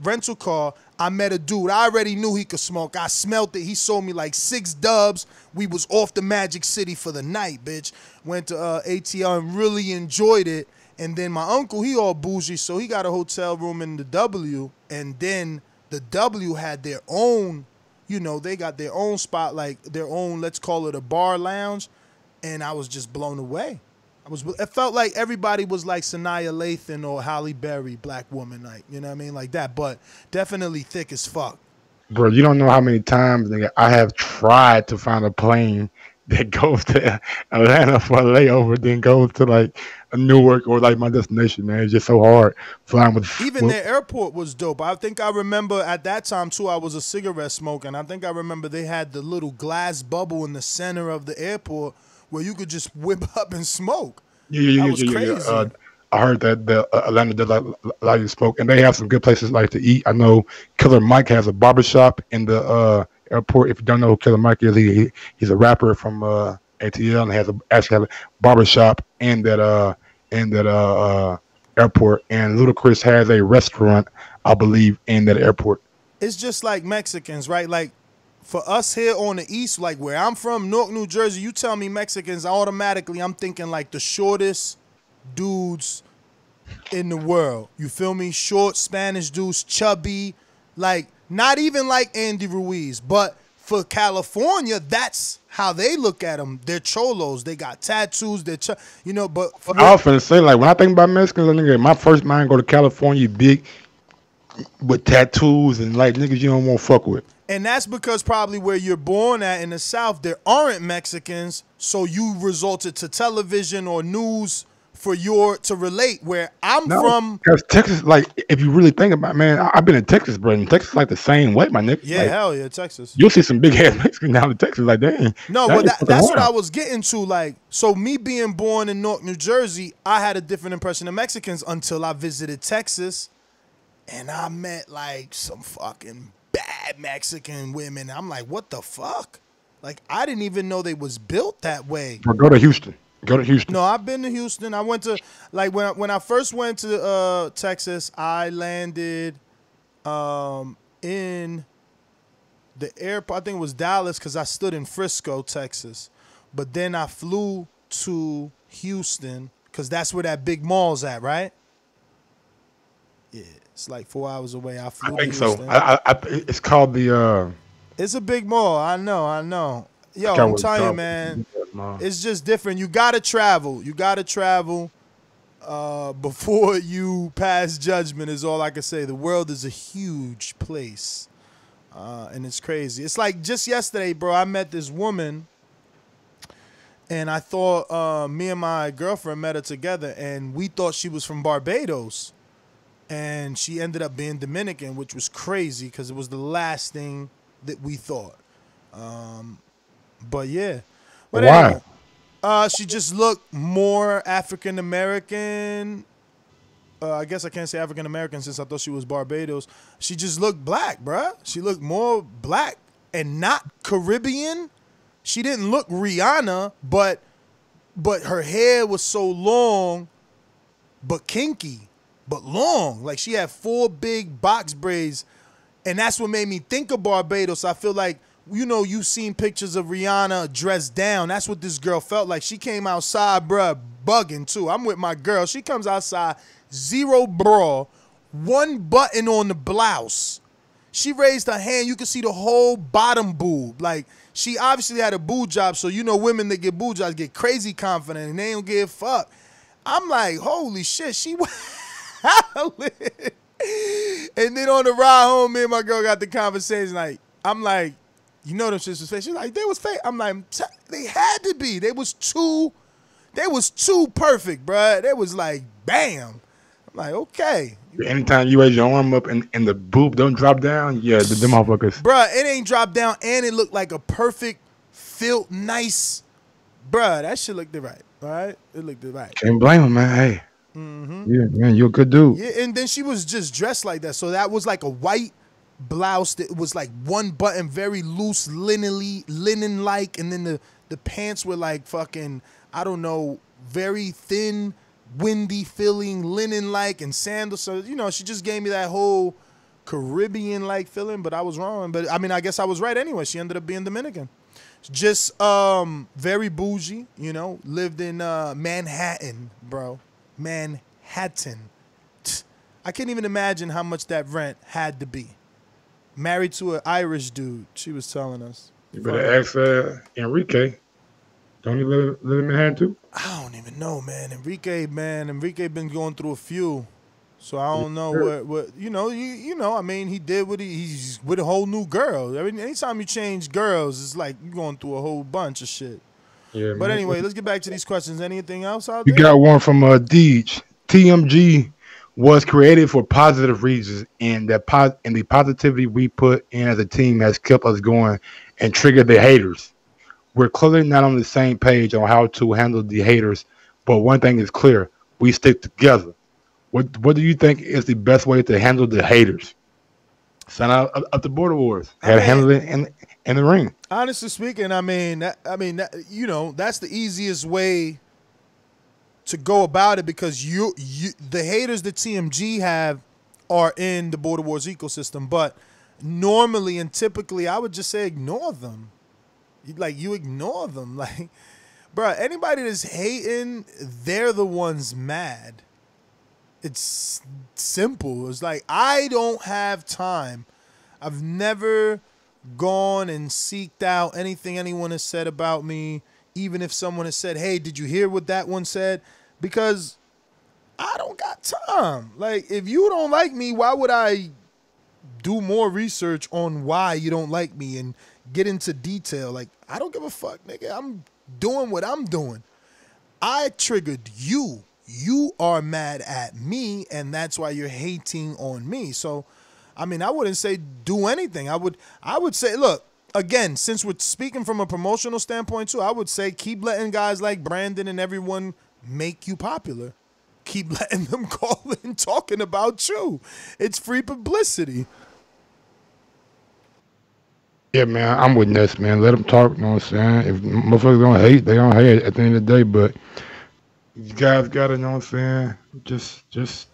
rental car. I met a dude. I already knew he could smoke. I smelt it. He sold me like 6 dubs. We was off to Magic City for the night, bitch. Went to ATL and really enjoyed it. And then my uncle, he all bougie, so he got a hotel room in the W. And then the W had their own, you know, they got their own spot, like their own, let's call it a bar lounge. And I was just blown away. It felt like everybody was like Sanaya Lathan or Halle Berry, black woman, like, you know what I mean, like that. But definitely thick as fuck. Bro, you don't know how many times, nigga, I have tried to find a plane that goes to Atlanta for a layover, then goes to like Newark or like my destination, man. It's just so hard flying with. Even their airport was dope. I think I remember at that time too, I was a cigarette smoker, and I think I remember they had the little glass bubble in the center of the airport where you could just whip up and smoke. Yeah. Crazy. I heard that the Atlanta does allow you to smoke, and they have some good places like to eat. I know Killer Mike has a barbershop in the airport. If you don't know who Killer Mike is, he's a rapper from ATL and actually has a barbershop in that airport. And Ludacris has a restaurant, I believe, in that airport. It's just like Mexicans, right? Like, for us here on the East, like where I'm from, Newark, New Jersey, you tell me Mexicans, automatically I'm thinking like the shortest dudes in the world. You feel me? Short Spanish dudes, chubby, like not even like Andy Ruiz. But for California, that's how they look at them. They're cholos. They got tattoos. You know, but I often say, like, when I think about Mexicans, nigga, my first mind go to California, big with tattoos and like niggas you don't want to fuck with. And that's because probably where you're born at in the South, there aren't Mexicans, so you resorted to television or news for to relate. Where I'm from, because Texas, like, if you really think about it, man, I've been in Texas, bro, and Texas like the same way, my nigga. Yeah, like, hell yeah, Texas. You'll see some big ass Mexicans down in Texas, like dang. No, but that's what I was getting to. Like, so me being born in Newark, New Jersey, I had a different impression of Mexicans until I visited Texas, and I met like some fucking bad Mexican women. I'm like, what the fuck? Like, I didn't even know they was built that way. Well, go to Houston. No, I've been to Houston. I went to, like, when I first went to Texas, I landed in the airport. I think it was Dallas because I stood in Frisco, Texas. But then I flew to Houston because that's where that big mall's at, right? Yeah, it's like 4 hours away. I I flew to think so. Houston. It's called the. It's a big mall. I know. Yo, forgot I'm what it's telling you, called. man, it's just different. You gotta travel. Before you pass judgment is all I can say. The world is a huge place, and it's crazy. It's like just yesterday, bro, I met this woman, and I thought me and my girlfriend met her together, and we thought she was from Barbados, and she ended up being Dominican, which was crazy because it was the last thing that we thought. But yeah. But Why? anyway, she just looked more African American. I guess I can't say African American since I thought she was Barbados. She just looked black, bruh. She looked more black and not Caribbean. She didn't look Rihanna, but her hair was so long, but kinky, but long. Like she had 4 big box braids, and that's what made me think of Barbados. I feel like, you've seen pictures of Rihanna dressed down. That's what this girl felt like. She came outside, bruh, bugging too. I'm with my girl. She comes outside, 0 bra, 1 button on the blouse. She raised her hand. You could see the whole bottom boob. Like, she obviously had a boob job, so women that get boob jobs get crazy confident, and they don't give a fuck. I'm like, holy shit, she was howling. And then on the ride home, me and my girl got the conversation. Like, I'm like, them shits was fake. She's like, they was fake. I'm like, they had to be. They was too perfect, bruh. They was like, bam. I'm like, okay. Anytime you raise your arm up and the boob don't drop down, yeah, them motherfuckers. Bruh, it ain't dropped down, and it looked like a perfect, filled, nice. Bruh, that shit looked right. All right? It looked right. Can't blame him, man. Hey. Mm-hmm. Yeah, man, you're a good dude. Yeah, and then she was just dressed like that. So that was like a white blouse that was like 1 button, very loose, linen-like, and then the pants were like fucking, I don't know, very thin, windy feeling, linen-like, and sandals. So, she just gave me that whole Caribbean-like feeling, but I was wrong. But, I mean, I guess I was right anyway. She ended up being Dominican. Just very bougie, lived in Manhattan, bro. Manhattan. I can't even imagine how much that rent had to be. Married to an Irish dude, she was telling us. You better ask Enrique. Don't you live in Manhattan too? I don't even know, man. Enrique been going through a few. So I don't know what I mean, he did what he's with a whole new girl. I mean, anytime you change girls, it's like you're going through a whole bunch of shit. Yeah, but man. Anyway, let's get back to these questions. Anything else out there? You got one from Deej. TMG was created for positive reasons, and the positivity we put in as a team has kept us going and triggered the haters. We're clearly not on the same page on how to handle the haters, but one thing is clear: we stick together. What do you think is the best way to handle the haters? Sign out of the border wars. Handle it in the ring. Honestly speaking, that's the easiest way to go about it, because the haters that TMG have are in the border wars ecosystem. But normally and typically, I would just say ignore them. You ignore them. Like, bro, anybody that's hating, they're the ones mad. It's simple. It's like, I don't have time. I've never gone and seeked out anything anyone has said about me, even if someone has said, hey, did you hear what that one said? Because I don't got time. Like, if you don't like me, why would I do more research on why you don't like me and get into detail? Like, I don't give a fuck, nigga. I'm doing what I'm doing. I triggered you. You are mad at me, and that's why you're hating on me. So, I mean, I wouldn't say do anything. I would say, look, again, since we're speaking from a promotional standpoint too, I would say keep letting guys like Brandon and everyone make you popular. Keep letting them call in talking about you. It's free publicity. Yeah, man, I'm with Ness, man. Let them talk, you know what I'm saying? If motherfuckers don't hate, they don't hate at the end of the day, but you guys gotta, you know what I'm saying? Just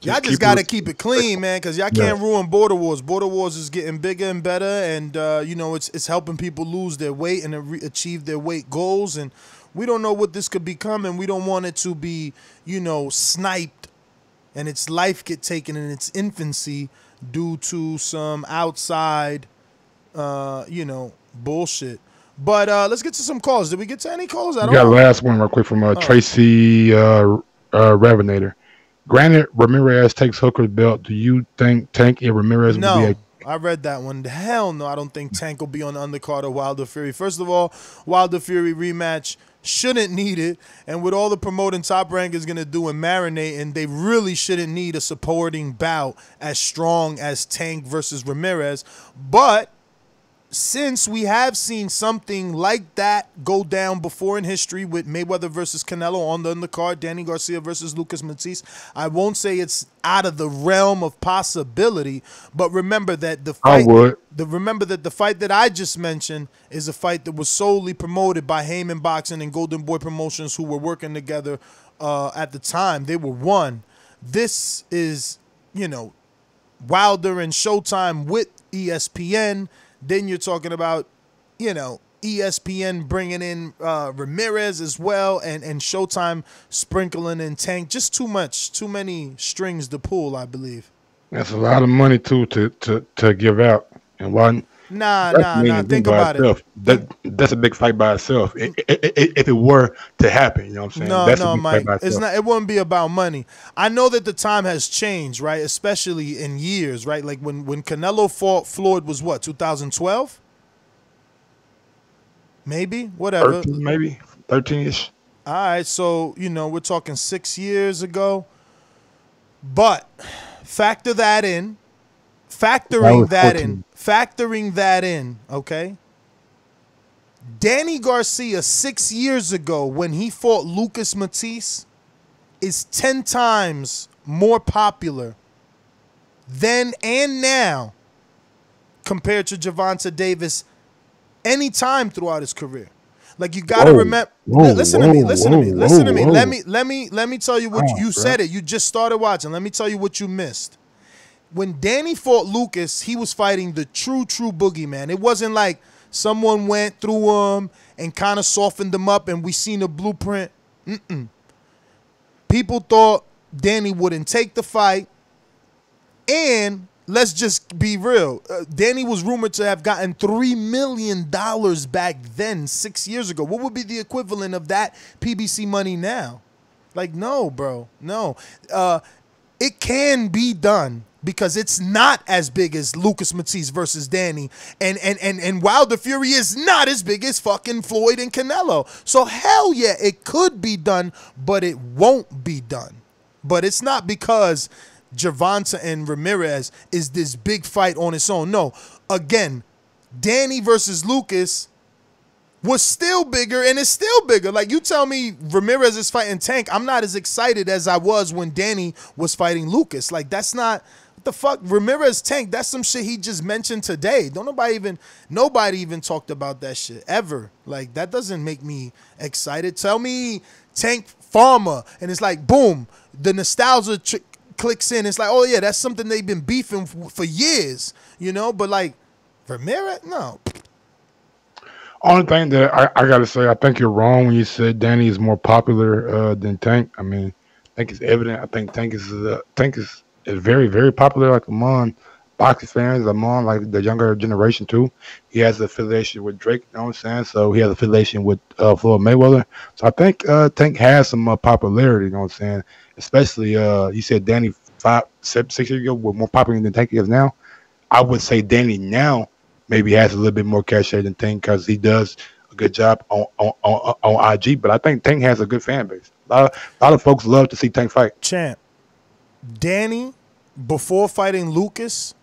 y'all just gotta keep it clean, man, because y'all can't ruin border wars. Border wars is getting bigger and better, and it's helping people lose their weight and achieve their weight goals. And we don't know what this could become, and we don't want it to be, sniped and its life get taken in its infancy due to some outside, bullshit. But let's get to some calls. Did we get to any calls at We got all? last one real quick from Tracy Revenator. Granted, Ramirez takes Hooker's belt. Do you think Tank and Ramirez will be No, I read that one. Hell no, I don't think Tank will be on the undercard of Wilder Fury. First of all, Wilder Fury rematch shouldn't need it, and with all the promoting Top Rank is going to do and marinating, they really shouldn't need a supporting bout as strong as Tank versus Ramirez. But since we have seen something like that go down before in history with Mayweather versus Canelo on the undercard, Danny Garcia versus Lucas Matisse, I won't say it's out of the realm of possibility, but remember that the fight, the fight that I just mentioned is a fight that was solely promoted by Heyman Boxing and Golden Boy Promotions, who were working together at the time. They were one. This is, Wilder and Showtime with ESPN. Then you're talking about, ESPN bringing in Ramirez as well, and Showtime sprinkling in Tank. Just too many strings to pull, I believe. That's a lot of money too to give out, and one. Nah. Think about it. That's a big fight by itself. If it were to happen, you know what I'm saying? No, Mike. It's not. It wouldn't be about money. I know that the time has changed, right? Especially in years, right? Like when Canelo fought Floyd was what, 2012? Maybe, whatever. 13-ish. All right, so we're talking 6 years ago. But factor that in. Factoring that in, okay? Danny Garcia 6 years ago when he fought Lucas Matisse is 10 times more popular then and now compared to Gervonta Davis any time throughout his career. Like, you got to remember. Listen to me. Let me tell you what you said it. You just started watching. Let me tell you what you missed. When Danny fought Lucas, he was fighting the true boogeyman. It wasn't like someone went through him and kind of softened him up and we seen a blueprint. People thought Danny wouldn't take the fight. And let's just be real. Danny was rumored to have gotten $3 million back then, 6 years ago. What would be the equivalent of that PBC money now? Like, no, bro. No. It can be done, because it's not as big as Lucas Matisse versus Danny, and Wilder Fury is not as big as fucking Floyd and Canelo. So hell yeah, it could be done, but it won't be done. But it's not because Gervonta and Ramirez is this big fight on its own. No, again, Danny versus Lucas was still bigger and is still bigger. Like, you tell me Ramirez is fighting Tank, I'm not as excited as I was when Danny was fighting Lucas. Like, that's not, what the fuck, Ramirez Tank, that's some shit he just mentioned today. Nobody even talked about that shit ever. Like, that doesn't make me excited. Tell me Tank Farmer, and it's like, boom, the nostalgia clicks in. It's like, oh yeah, that's something they've been beefing for years, but like, Ramirez, no. Only thing that I gotta say, I think you're wrong when you said Danny is more popular than Tank. I mean, I think it's evident. I think Tank is very, very popular, like among boxing fans, among like the younger generation too. He has an affiliation with Drake, you know what I'm saying? So he has an affiliation with Floyd Mayweather. So I think Tank has some popularity, you know what I'm saying? Especially you said Danny 6 years ago was more popular than Tank is now. I would say Danny now maybe has a little bit more cachet than Tank, because he does a good job on IG. But I think Tank has a good fan base. A lot of folks love to see Tank fight. Champ, Danny, before fighting Lucas,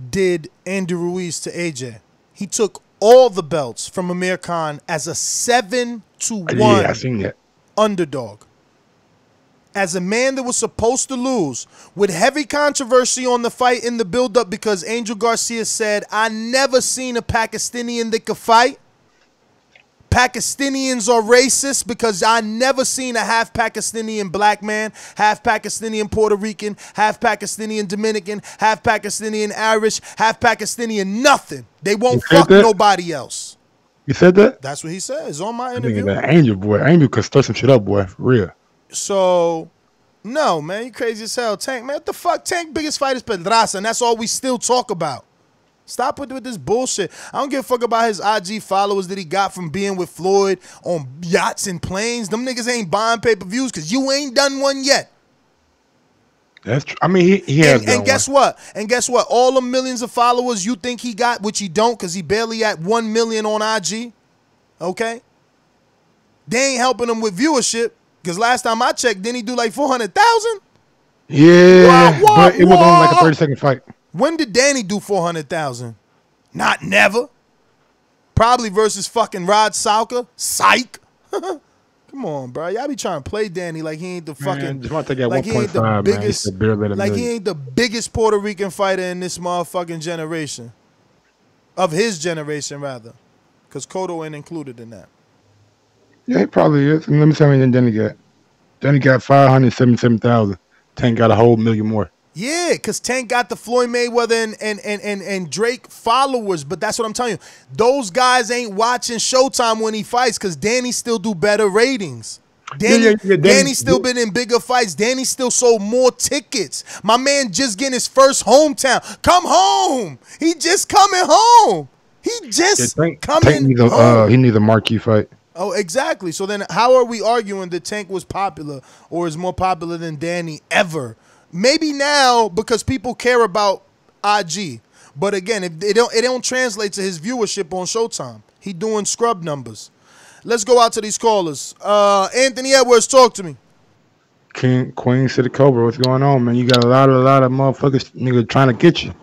did Andy Ruiz to AJ. He took all the belts from Amir Khan as a 7-1 I seen that. Underdog. As a man that was supposed to lose, with heavy controversy on the fight in the build-up, because Angel Garcia said, I never seen a Pakistani that could fight. Pakistanians are racist because I never seen a half Pakistani black man, half Pakistani Puerto Rican, half Pakistani Dominican, half Pakistani Irish, half Pakistani nothing. They won't fuck nobody else. You said that? That's what he said. It's on my interview. Angel, boy. Angel could stir some shit up, boy. For real. So No, man, you crazy as hell. Tank, man, what the fuck? Tank biggest fight is Pedraza, and that's all we still talk about. Stop with this bullshit. I don't give a fuck about his IG followers that he got from being with Floyd on yachts and planes. Them niggas ain't buying pay-per-views because you ain't done one yet. That's true. I mean, he has done and guess what? And guess what? All the millions of followers you think he got, which he don't because he barely at 1 million on IG, okay? They ain't helping him with viewership because last time I checked, didn't he do like 400,000? Yeah, but it was only like a 30-second fight. When did Danny do 400,000? Not never. Probably versus fucking Rod Salka. Psych. Come on, bro. Y'all be trying to play Danny like he ain't the fucking. Just want to take that like 1.5, biggest, man. like he ain't the biggest Puerto Rican fighter in this motherfucking generation. Of his generation, rather. Because Cotto ain't included in that. Yeah, he probably is. Let me tell you, Danny got. Danny got 577,000. Tank got a whole million more. Yeah, because Tank got the Floyd Mayweather and Drake followers, but that's what I'm telling you. Those guys ain't watching Showtime when he fights because Danny still do better ratings. Danny still been in bigger fights. Danny still sold more tickets. My man just getting his first hometown. Come home. He just coming home. He just coming home. He needs a marquee fight. Oh, exactly. So then how are we arguing that Tank was popular or is more popular than Danny ever? Maybe now because people care about IG. But again, if it don't translate to his viewership on Showtime. He doing scrub numbers. Let's go out to these callers. Anthony Edwards, talk to me. Queen City Cobra, what's going on, man? You got a lot of motherfuckers nigga trying to get you.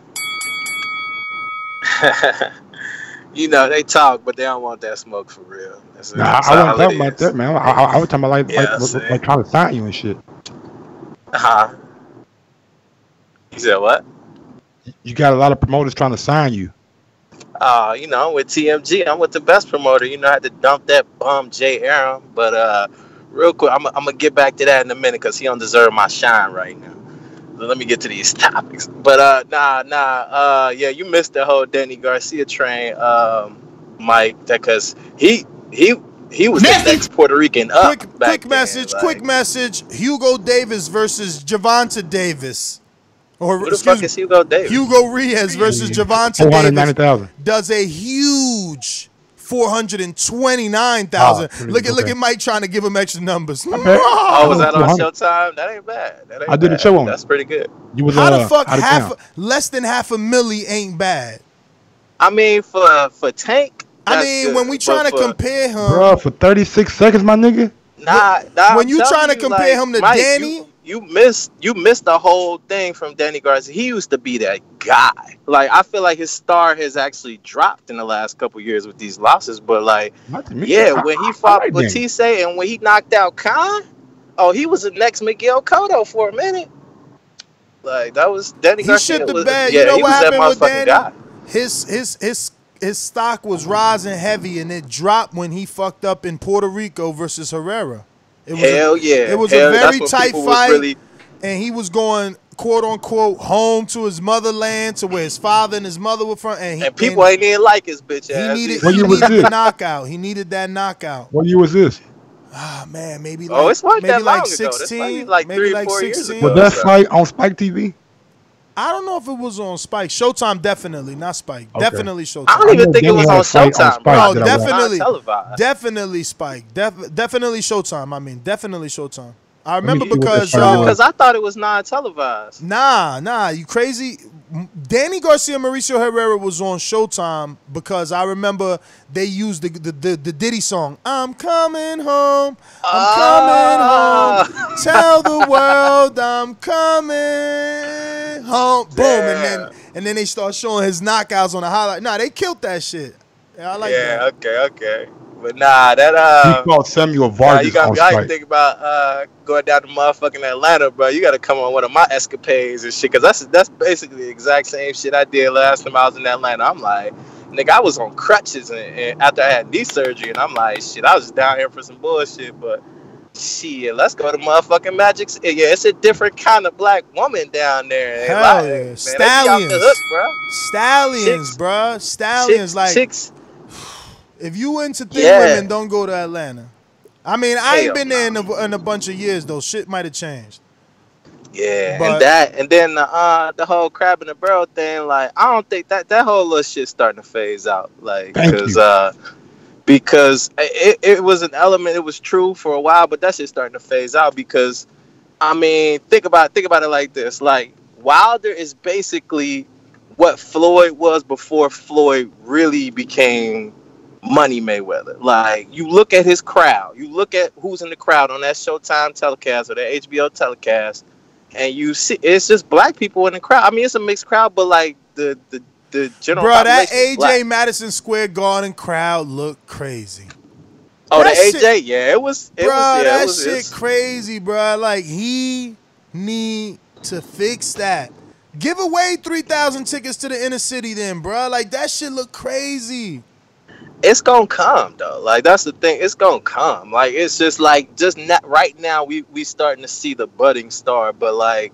You know, they talk, but they don't want that smoke for real. I wasn't talking about that, man. I was talking about like trying to sign you and shit. Uh-huh. You said what? You got a lot of promoters trying to sign you. You know, I'm with TMG. I'm with the best promoter. You know, I had to dump that bum Jay Aram. But real quick, I'm gonna get back to that in a minute because he don't deserve my shine right now. So let me get to these topics. But yeah, you missed the whole Danny Garcia train, Mike, because he was the next Puerto Rican up. Quick message. Hugo Davis versus Gervonta Davis. Or who the fuck is Hugo Davis? Hugo Reyes versus Gervonta Davis does a huge 429,000. Look at Mike trying to give him extra numbers. Oh, was that on Showtime? That ain't bad. I did a show on. That's pretty good. How the fuck less than half a milli ain't bad? I mean, for Tank. I mean, good. When we trying to compare him, bro, for 36 seconds, my nigga. Nah. When you trying to compare him to Mike, Danny. You missed the whole thing from Danny Garcia. He used to be that guy. Like, I feel like his star has actually dropped in the last couple years with these losses. But like, when he fought Batiste and when he knocked out Khan, he was the next Miguel Cotto for a minute. Like, that was Danny Garcia. He shit the bed. You know what happened with Danny? Guy. His stock was rising heavy and it dropped when he fucked up in Puerto Rico versus Herrera. It was a very tight fight, and he was going quote unquote home to his motherland, to where his father and his mother were from, and people ain't even like his bitch ass. He needed the knockout. He needed that knockout. What year was this? Ah man, maybe like it's like maybe that like long 16, ago. Like maybe 3 or like 4 16. years ago. Was that fight on Spike TV? I don't know if it was on Spike. Showtime, definitely, not Spike. Okay. Definitely Showtime. I don't even think it was on Showtime. No, definitely Spike. Definitely Showtime. I mean, definitely Showtime. I remember because I thought it was non-televised. Nah, you crazy? Danny Garcia, Mauricio Herrera was on Showtime because I remember they used the Diddy song. I'm coming home. I'm coming home. Tell the world I'm coming home. Boom, and then they start showing his knockouts on the highlight. Nah, they killed that shit. Yeah, I like that. Okay. But nah, that he called Samuel Vargas. You got me. I think about going down to motherfucking Atlanta, bro. You got to come on one of my escapades and shit, because that's basically the exact same shit I did last time I was in Atlanta. I'm like, nigga, I was on crutches and after I had knee surgery, and I'm like, shit, I was just down here for some bullshit, but shit, let's go to motherfucking Magic's. Yeah, it's a different kind of black woman down there. Hell yeah, man, stallions, the hook, bro. Stallions, like. Chicks. If you into thin women, don't go to Atlanta. I mean, I ain't been there in a bunch of years, though. Shit might have changed. Yeah, But and then the whole crab in the barrel thing, like I don't think that whole little shit's starting to phase out, like Thank you. because it was an element, it was true for a while, but that shit's starting to phase out because I mean think about it like this, like Wilder is basically what Floyd was before Floyd really became Money Mayweather. Like you look at his crowd, you look at who's in the crowd on that Showtime telecast or that HBO telecast, and you see it's just black people in the crowd. I mean, it's a mixed crowd, but like the general bro, that population is AJ black. Madison Square Garden crowd looked crazy. Oh, That the shit- AJ, yeah, it was, that it was, shit crazy, bro. Like he need to fix that. Give away 3,000 tickets to the inner city, then, bro. Like that shit look crazy. it's gonna come though. Like that's the thing, it's gonna come. Like it's just like just not right now. We starting to see the budding star, but like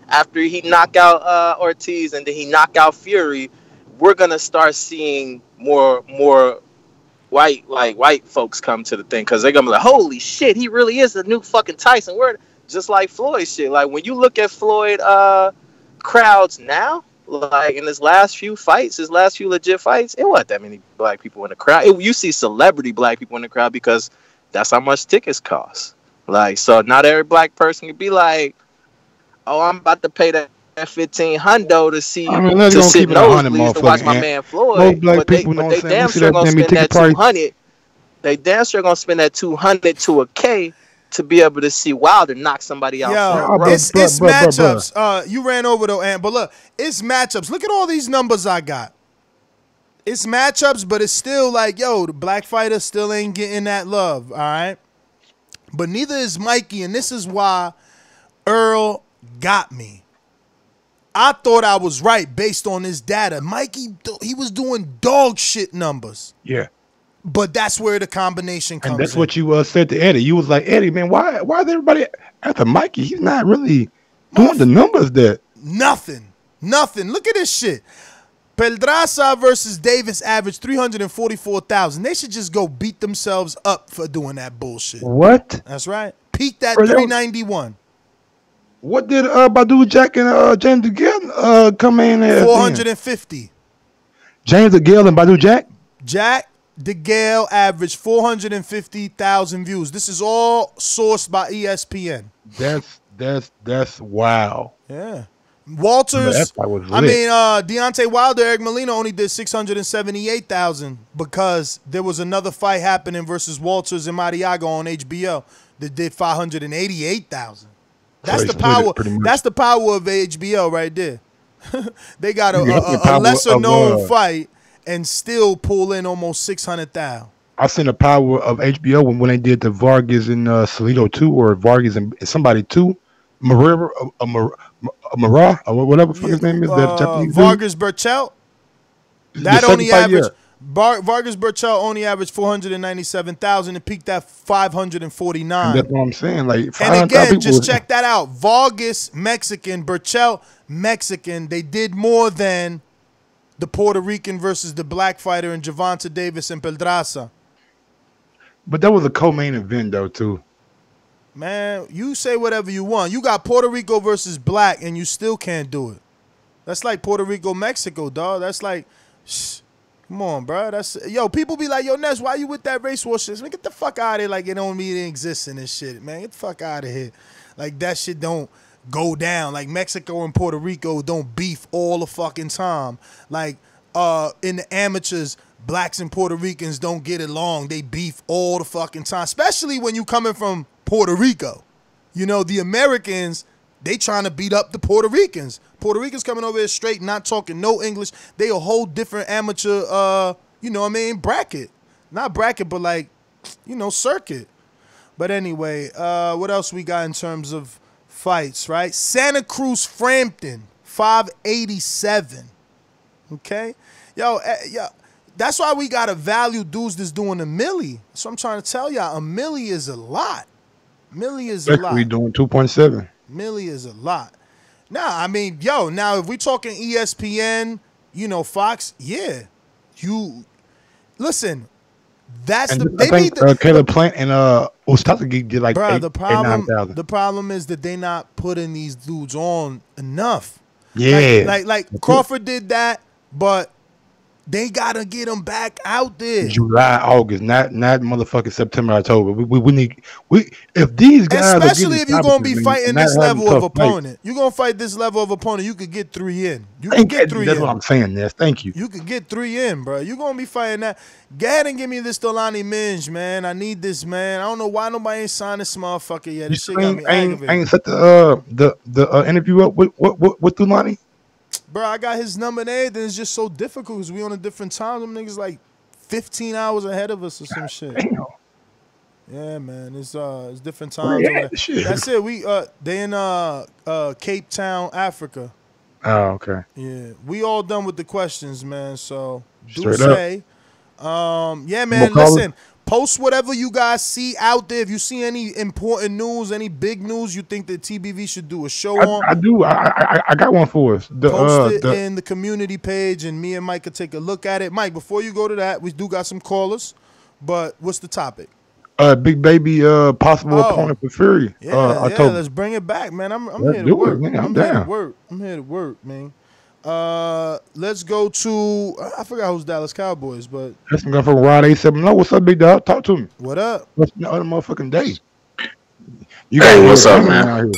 after he knock out Ortiz and then he knock out Fury, we're gonna start seeing more white folks come to the thing because they're gonna be like, holy shit, he really is the new fucking Tyson. We're just like Floyd shit. Like when you look at Floyd crowds now, like in his last few fights, his last few legit fights, it wasn't that many black people in the crowd. You see celebrity black people in the crowd because that's how much tickets cost. Like so, not every black person can be like, oh, I'm about to pay that 1,500 to see I mean, let's to gonna sit keep it 100, nosebleeds to watch motherfucker, my Ant. man Floyd. Most black But they, people, know but what they I'm saying? damn We see sure that gonna damn spend ticket that price. 200. They damn sure gonna spend that 200 to a K to be able to see Wilder knock somebody out. Yo, front row. it's matchups. You ran over though, Ant. But look, it's matchups. Look at all these numbers I got. It's matchups, but it's still like, yo, the black fighter still ain't getting that love, all right? But neither is Mikey, and this is why Earl got me. I thought I was right based on this data. Mikey, he was doing dog shit numbers. Yeah. But that's where the combination comes And that's in. what you said to Eddie. You was like, Eddie, man, why is everybody after Mikey? He's not really doing the numbers that. Nothing. Look at this shit. Pedraza versus Davis averaged 344,000. They should just go beat themselves up for doing that bullshit. What? That's right. Peaked at Bro, 391. What did Badu Jack and James DeGale come in at? 450. James DeGale and Badu Jack? Jack DeGale averaged 450,000 views. This is all sourced by ESPN. That's wow. Yeah. Walters, I mean, Deontay Wilder, Eric Molina only did 678,000 because there was another fight happening versus Walters and Mariaga on HBO that did 588,000. That's the power. That's the power of HBO right there. They got a lesser known fight and still pull in almost 600,000. I seen the power of HBO when they did the Vargas and Salido 2 or Vargas and somebody 2. Marra or whatever the fuck his name is. That Japanese Vargas Berchelt. That only averaged Vargas Berchelt only averaged 497,000 and peaked at 549. And that's what I'm saying. Like, and again, just check that out. Vargas Mexican, Berchelt Mexican. They did more than the Puerto Rican versus the black fighter in Gervonta Davis and Pedraza. But that was a co-main event though too. Man, you say whatever you want. You got Puerto Rico versus black, and you still can't do it. That's like Puerto Rico, Mexico, dog. That's like, come on, bro. That's people be like, yo, Ness, why you with that race war shit? Man, get the fuck out of here. Like it don't mean it exists in this shit, man. Get the fuck out of here. Like that shit don't go down. Like Mexico and Puerto Rico don't beef all the fucking time. Like in the amateurs, blacks and Puerto Ricans don't get along. They beef all the fucking time, especially when you coming from Puerto Rico. You know, the Americans, they trying to beat up the Puerto Ricans. Puerto Ricans coming over here straight, not talking no English. They a whole different amateur, you know what I mean, bracket. Not bracket, but like, you know, circuit. But anyway, what else we got in terms of fights, right? Santa Cruz Frampton, 587. Okay? Yo, that's why we got to value dudes that's doing a milli. That's what I'm trying to tell y'all. A milli is a lot. Milli is a lot. We doing 2.7. Milli is a lot. Now, I mean, now if we talking ESPN, you know, Fox, yeah. You listen. That's and the I think Caleb Plant and Ustaki did like Bruh, 9,000. the problem is that they not putting these dudes on enough. Yeah. Like Crawford did that, but they gotta get them back out there. July, August, not motherfucking September, October. We need if these guys especially if you're gonna be fighting this level of opponent. Fight. You're gonna fight this level of opponent, you could get 3 in. That's what I'm saying, Ness. Thank you. You could get 3 in, bro. You're gonna be fighting that. Go ahead and give me this Dolani Minge, man. I need this, man. I don't know why nobody ain't signed this motherfucker yet. This shit got me aggravated. Ain't set the interview up with Dolani? Bro, I got his number and everything. It's just so difficult because we on a different time. Them niggas like 15 hours ahead of us or some shit. Damn. Yeah, man. It's different times over there. That's it. We they in Cape Town, Africa. Oh, okay. Yeah. We all done with the questions, man. So do Straight say. Yeah, man. Listen. Post whatever you guys see out there. If you see any important news, any big news you think that TBV should do a show on. I do. I got one for us. Post it in the community page, and me and Mike could take a look at it. Mike, before you go to that, we do got some callers. But what's the topic? Big Baby possible opponent for Fury. Yeah, let's bring it back, man. I'm here to work. I'm here to work, man. Let's go to I forgot who's Dallas Cowboys, but that's going from Rod 870. What's up, big dog? Talk to me. What up? What's the other motherfucking day? What's up, man?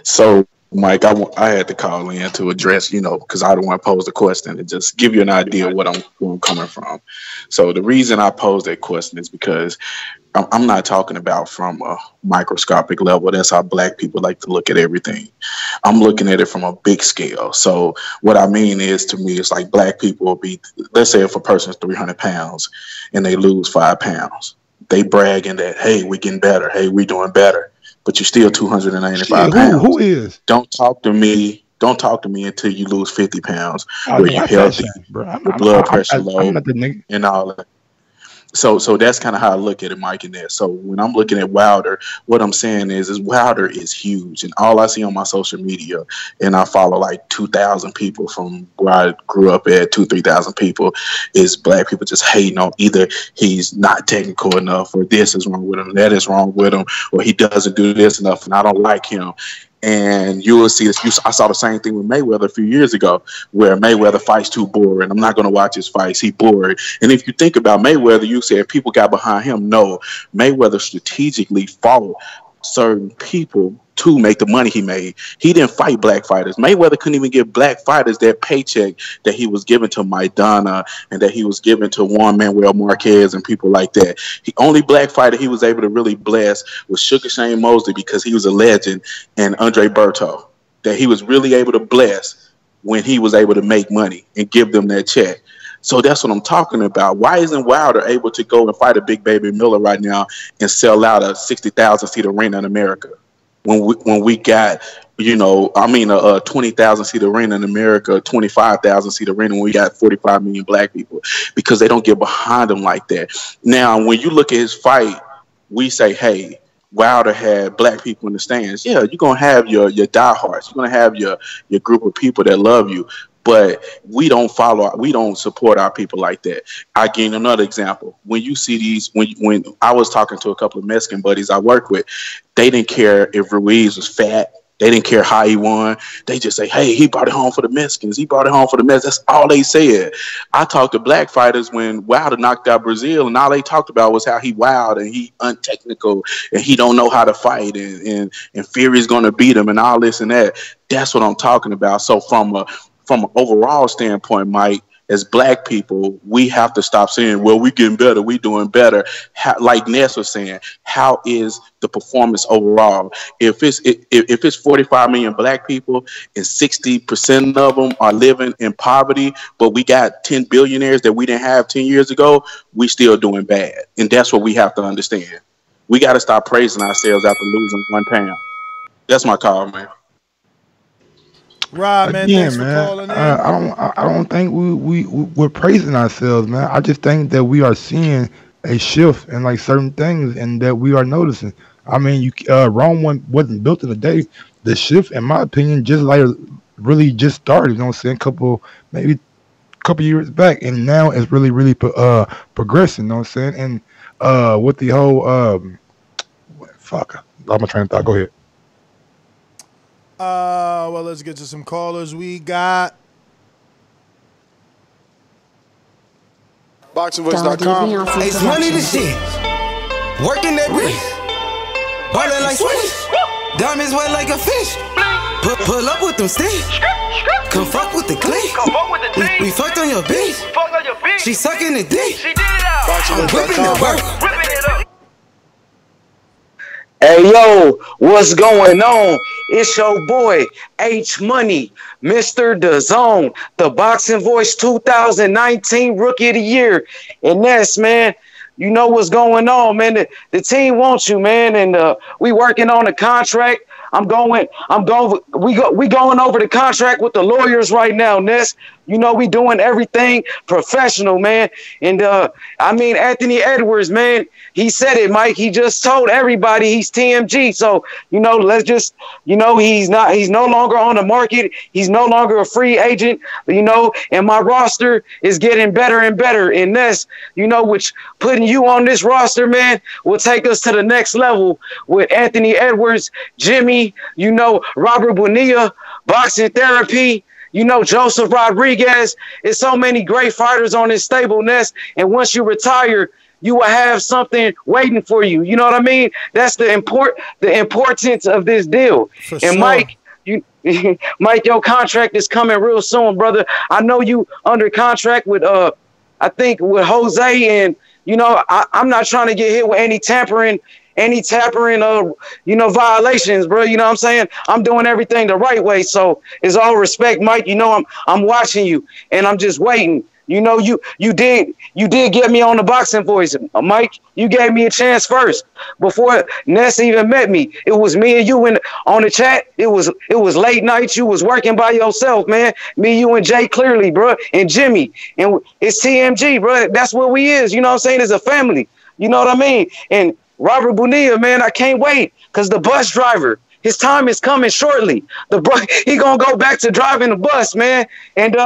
So, Mike, I had to call in to address, because I don't want to pose the question and just give you an idea of where I'm coming from. So the reason I pose that question is because I'm not talking about from a microscopic level. That's how black people like to look at everything. I'm looking at it from a big scale. So what I mean is, to me, it's like black people will be, let's say if a person's 300 pounds and they lose 5 pounds, they bragging that, hey, we getting better. Hey, we doing better. But you're still 295 pounds. Who is? Don't talk to me until you lose 50 pounds, where you're healthy, your blood pressure low, and all that. So that's kind of how I look at it, Mike, in there. So when I'm looking at Wilder, what I'm saying is Wilder is huge. And all I see on my social media, and I follow like 2,000 people from where I grew up at, 3,000 people, is black people just hating on either he's not technical enough, or this is wrong with him, that is wrong with him, or he doesn't do this enough, and I don't like him. And you will see this. I saw the same thing with Mayweather a few years ago, where Mayweather fights too boring. I'm not going to watch his fights. He bored. And if you think about Mayweather, you said people got behind him. No, Mayweather strategically fought certain people to make the money he made. He didn't fight black fighters. Mayweather couldn't even give black fighters that paycheck that he was giving to Maidana and that he was giving to Juan Manuel Marquez and people like that. The only black fighter he was able to really bless was Sugar Shane Mosley, because he was a legend, and Andre Berto, that he was really able to bless when he was able to make money and give them that check. So that's what I'm talking about. Why isn't Wilder able to go and fight a Big Baby Miller right now and sell out a 60,000 seat arena in America? When we got, a 20,000 seat arena in America, 25,000 seat arena, when we got 45 million black people, because they don't get behind them like that. Now, when you look at his fight, we say, hey, Wilder had black people in the stands. Yeah, you're going to have your diehards. You're going to have your group of people that love you. But we don't support our people like that. I give you another example. When you see these, when I was talking to a couple of Mexican buddies I work with, they didn't care if Ruiz was fat. They didn't care how he won. They just say, hey, he brought it home for the Mexicans. He brought it home for the Mexicans. That's all they said. I talked to black fighters when Wilder knocked out Brazil, and all they talked about was how he wild and he untechnical and he don't know how to fight, and Fury's going to beat him and all this and that. That's what I'm talking about. So from an overall standpoint, Mike, as black people, we have to stop saying, well, we getting better, we doing better. Like Ness was saying, how is the performance overall? If it's 45 million black people and 60% of them are living in poverty, but we got 10 billionaires that we didn't have 10 years ago, we still doing bad. And that's what we have to understand. We got to stop praising ourselves after losing 1 pound. That's my call, man. Right, man. Again, thanks man, for calling in. I don't think we're praising ourselves, man. I just think that we are seeing a shift in like certain things, and that we are noticing. I mean, Rome wasn't built in a day. The shift, in my opinion, just like really just started. You know what I'm saying? Maybe a couple years back, and now it's really progressing. You know what I'm saying? And with the whole fuck. I'm my train of thought. Go ahead. Well, let's get to some callers. We got BoxingVoice.com. It's money to shit. Working that wrist. Ballin' like Swiss. Diamonds wet like a fish. Pull up with them sticks. Come fuck with the clique. We fucked on your bitch. She sucking the dick. I'm whipping the work. Hey yo, what's going on? It's your boy H Money, Mr. DAZN, the Boxing Voice 2019 Rookie of the Year. And that's, man, you know what's going on, man. The team wants you, man, and we working on a contract. We going over the contract with the lawyers right now, Ness. You know, we doing everything professional, man. And I mean, Anthony Edwards, man, he said it, Mike. He just told everybody he's TMG. So, you know, let's just, you know, he's no longer on the market. He's no longer a free agent, you know, and my roster is getting better and better. And this, you know, which putting you on this roster, man, will take us to the next level with Anthony Edwards, Jimmy, you know, Robert Bonilla, Boxing Therapy, you know, Joseph Rodriguez. It's so many great fighters on this stable, Ness. And once you retire, you will have something waiting for you. You know what I mean? That's the importance of this deal. For and sure. Mike, your contract is coming real soon, brother. I know you under contract with I think with Jose, and you know, I'm not trying to get hit with any tampering you know, violations, bro. You know what I'm saying? I'm doing everything the right way. So it's all respect, Mike. You know, I'm watching you and I'm just waiting. You know, you did get me on the Boxing Voice, Mike. You gave me a chance first before Ness even met me. It was me and you on the chat. It was late nights. You was working by yourself, man. Me, you, and Jay Clearly, bro, and Jimmy, and it's TMG, bro. That's what we is. You know what I'm saying? It's a family. You know what I mean? And Robert Bonilla, man, I can't wait because the bus driver, his time is coming shortly. He gonna go back to driving the bus, man. And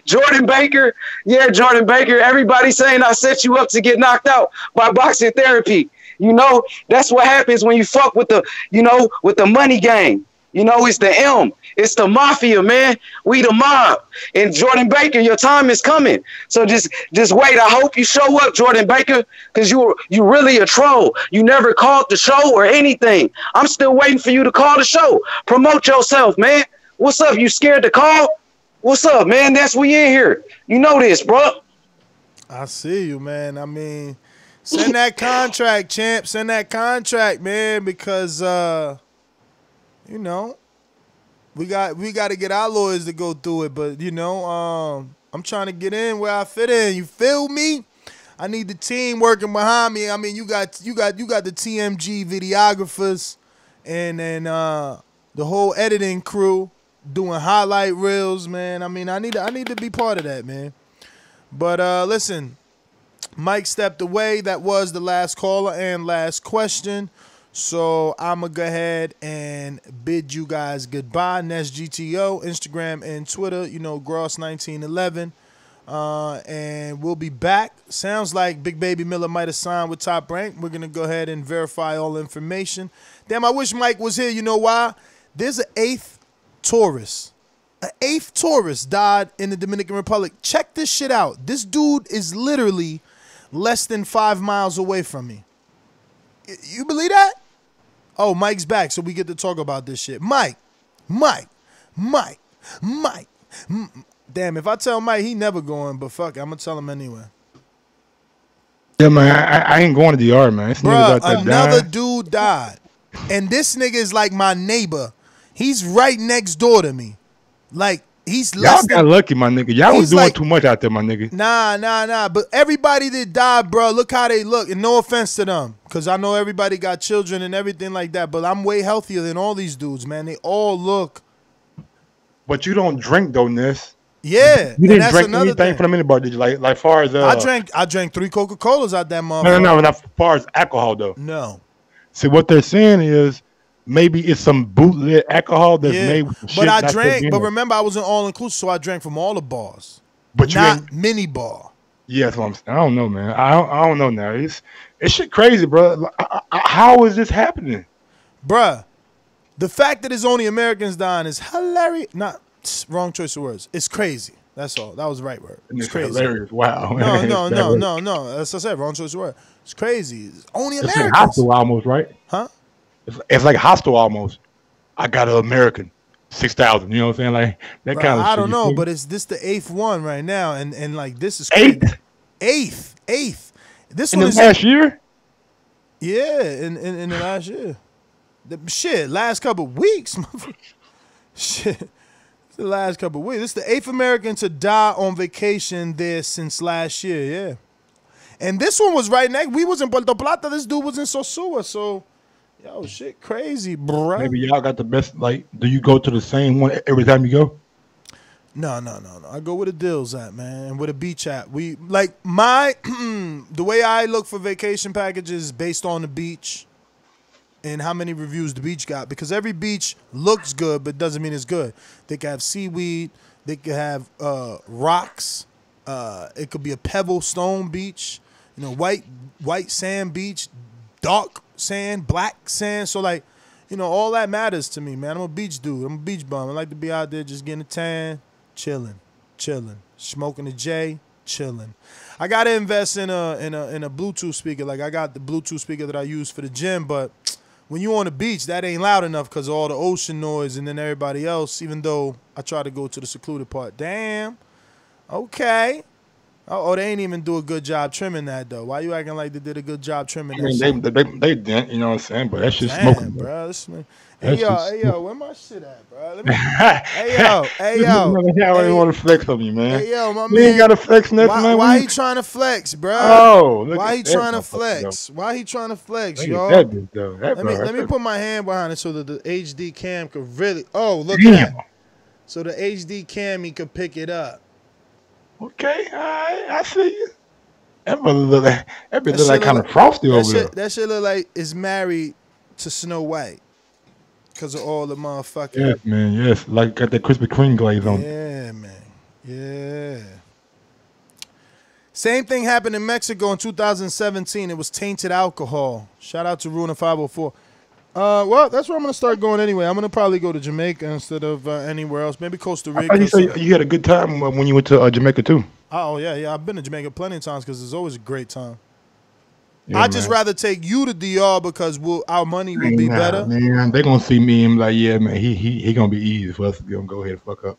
Jordan Baker, everybody saying I set you up to get knocked out by Boxing Therapy. You know, that's what happens when you fuck with the money game. You know, it's the M. It's the mafia, man. We the mob. And Jordan Baker, your time is coming. So just wait. I hope you show up, Jordan Baker, because you really a troll. You never called the show or anything. I'm still waiting for you to call the show. Promote yourself, man. What's up? You scared to call? What's up, man? That's we in here. You know this, bro. I see you, man. I mean, send that contract, champ. Send that contract, man, because you know, we got to get our lawyers to go through it, but you know, I'm trying to get in where I fit in. You feel me? I need the team working behind me. I mean, you got the TMG videographers and the whole editing crew doing highlight reels, man. I mean, I need to be part of that, man. But listen, Mike stepped away. That was the last caller and last question. So I'm going to go ahead and bid you guys goodbye. NestGTO, Instagram and Twitter, you know, Gross1911. And we'll be back. Sounds like Big Baby Miller might have signed with Top Rank. We're going to go ahead and verify all information. Damn, I wish Mike was here. You know why? There's an eighth tourist. An eighth tourist died in the Dominican Republic. Check this shit out. This dude is literally less than 5 miles away from me. You believe that? Oh, Mike's back, so we get to talk about this shit. Mike. Damn, if I tell Mike, he never going, but fuck it, I'm going to tell him anyway. Yeah, man, I ain't going to DR, man. Bruh, another dude died. And this nigga is like my neighbor. He's right next door to me. Like, he's y'all got lucky, my nigga. Y'all was doing too much out there, my nigga. Nah. But everybody that died, bro, look how they look. And no offense to them, because I know everybody got children and everything like that. But I'm way healthier than all these dudes, man. They all look. But you don't drink, though, Ness. Yeah. You didn't drink anything from the minibar, did you? Like far as I drank 3 Coca-Colas out that motherfucker. No, not as far as alcohol, though. No. See, what they're saying is maybe it's some bootleg alcohol that's made with shit. But I drank. But remember, I was in all inclusive, so I drank from all the bars. But not mini bar. Yeah, that's what I'm saying. I don't know, man. I don't know now. It's shit crazy, bro. How is this happening? Bruh, the fact that it's only Americans dying is hilarious. Not wrong choice of words. It's crazy. That's all. That was the right word. It's crazy. Hilarious. Wow. No. That's what I said. Wrong choice of word. It's crazy. It's only Americans. It's like hostile almost, right? Huh? It's like hostile almost. I got an American. 6,000. You know what I'm saying? Like that kind of shit. I don't know, but it's this the 8th one right now, and like this is crazy. Eighth. This one in is the last year. Yeah, in the last year. Last couple of weeks. Shit. The last couple of weeks. This is the 8th American to die on vacation there since last year, yeah. And this one was right next. We was in Puerto Plata. This dude was in Sosua. So, yo, shit crazy, bro. Maybe y'all got the best, like, do you go to the same one every time you go? No. I go where the deal's at, man, and where the beach at. We, like, the way I look for vacation packages is based on the beach and how many reviews the beach got, because every beach looks good but doesn't mean it's good. They could have seaweed, they could have rocks, it could be a pebble stone beach, you know, white sand beach, dark sand, black sand. So like, you know, all that matters to me, man. I'm a beach dude. I'm a beach bum. I like to be out there just getting a tan, chilling, smoking a J, chilling. I gotta invest in a Bluetooth speaker. Like I got the Bluetooth speaker that I use for the gym, but when you on the beach, that ain't loud enough because of all the ocean noise and then everybody else, even though I try to go to the secluded part. Damn. Okay. Oh, they ain't even do a good job trimming that, though. Why you acting like they did a good job trimming that? I mean, they didn't, you know what I'm saying? But that shit's smoking, bro. Hey, yo, where my shit at, bro? Hey, yo. I don't want to flex on you, man. Hey, yo, my you man. ain't got to flex nothing, man. Why he trying to flex, bro? Oh, why he trying to flex? Why he trying to flex, y'all? Let me put my hand behind it so that the HD cam could really. Oh, look at that. So the HD cam, he could pick it up. Okay, all right, I see you. That look like kind of frosty over there. That shit look like it's married to Snow White because of all the motherfucking. Yes, man. Yes, like got that Krispy Kreme glaze on. Yeah, man. Yeah. Same thing happened in Mexico in 2017. It was tainted alcohol. Shout out to Runa 504. Well, that's where I'm gonna start going anyway. I'm gonna probably go to Jamaica instead of anywhere else. Maybe Costa Rica. You said you had a good time when you went to Jamaica too. Oh yeah. I've been to Jamaica plenty of times because it's always a great time. Yeah, I'd just rather take you to DR because our money will be better. Man, they gonna see me and be like, yeah, man, he gonna be easy for us to go ahead and fuck up.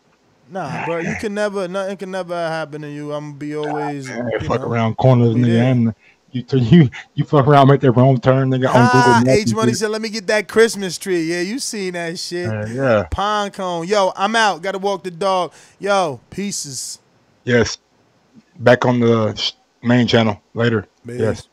Nah, bro, nothing can never happen to you. I'm gonna be always fuck around corners, nigga. You fuck around, make that wrong turn, nigga. On Google Maps. H Money said, "Let me get that Christmas tree." Yeah, you seen that shit? Yeah. Pine cone. Yo, I'm out. Got to walk the dog. Yo, pieces. Yes. Back on the main channel later. Yes.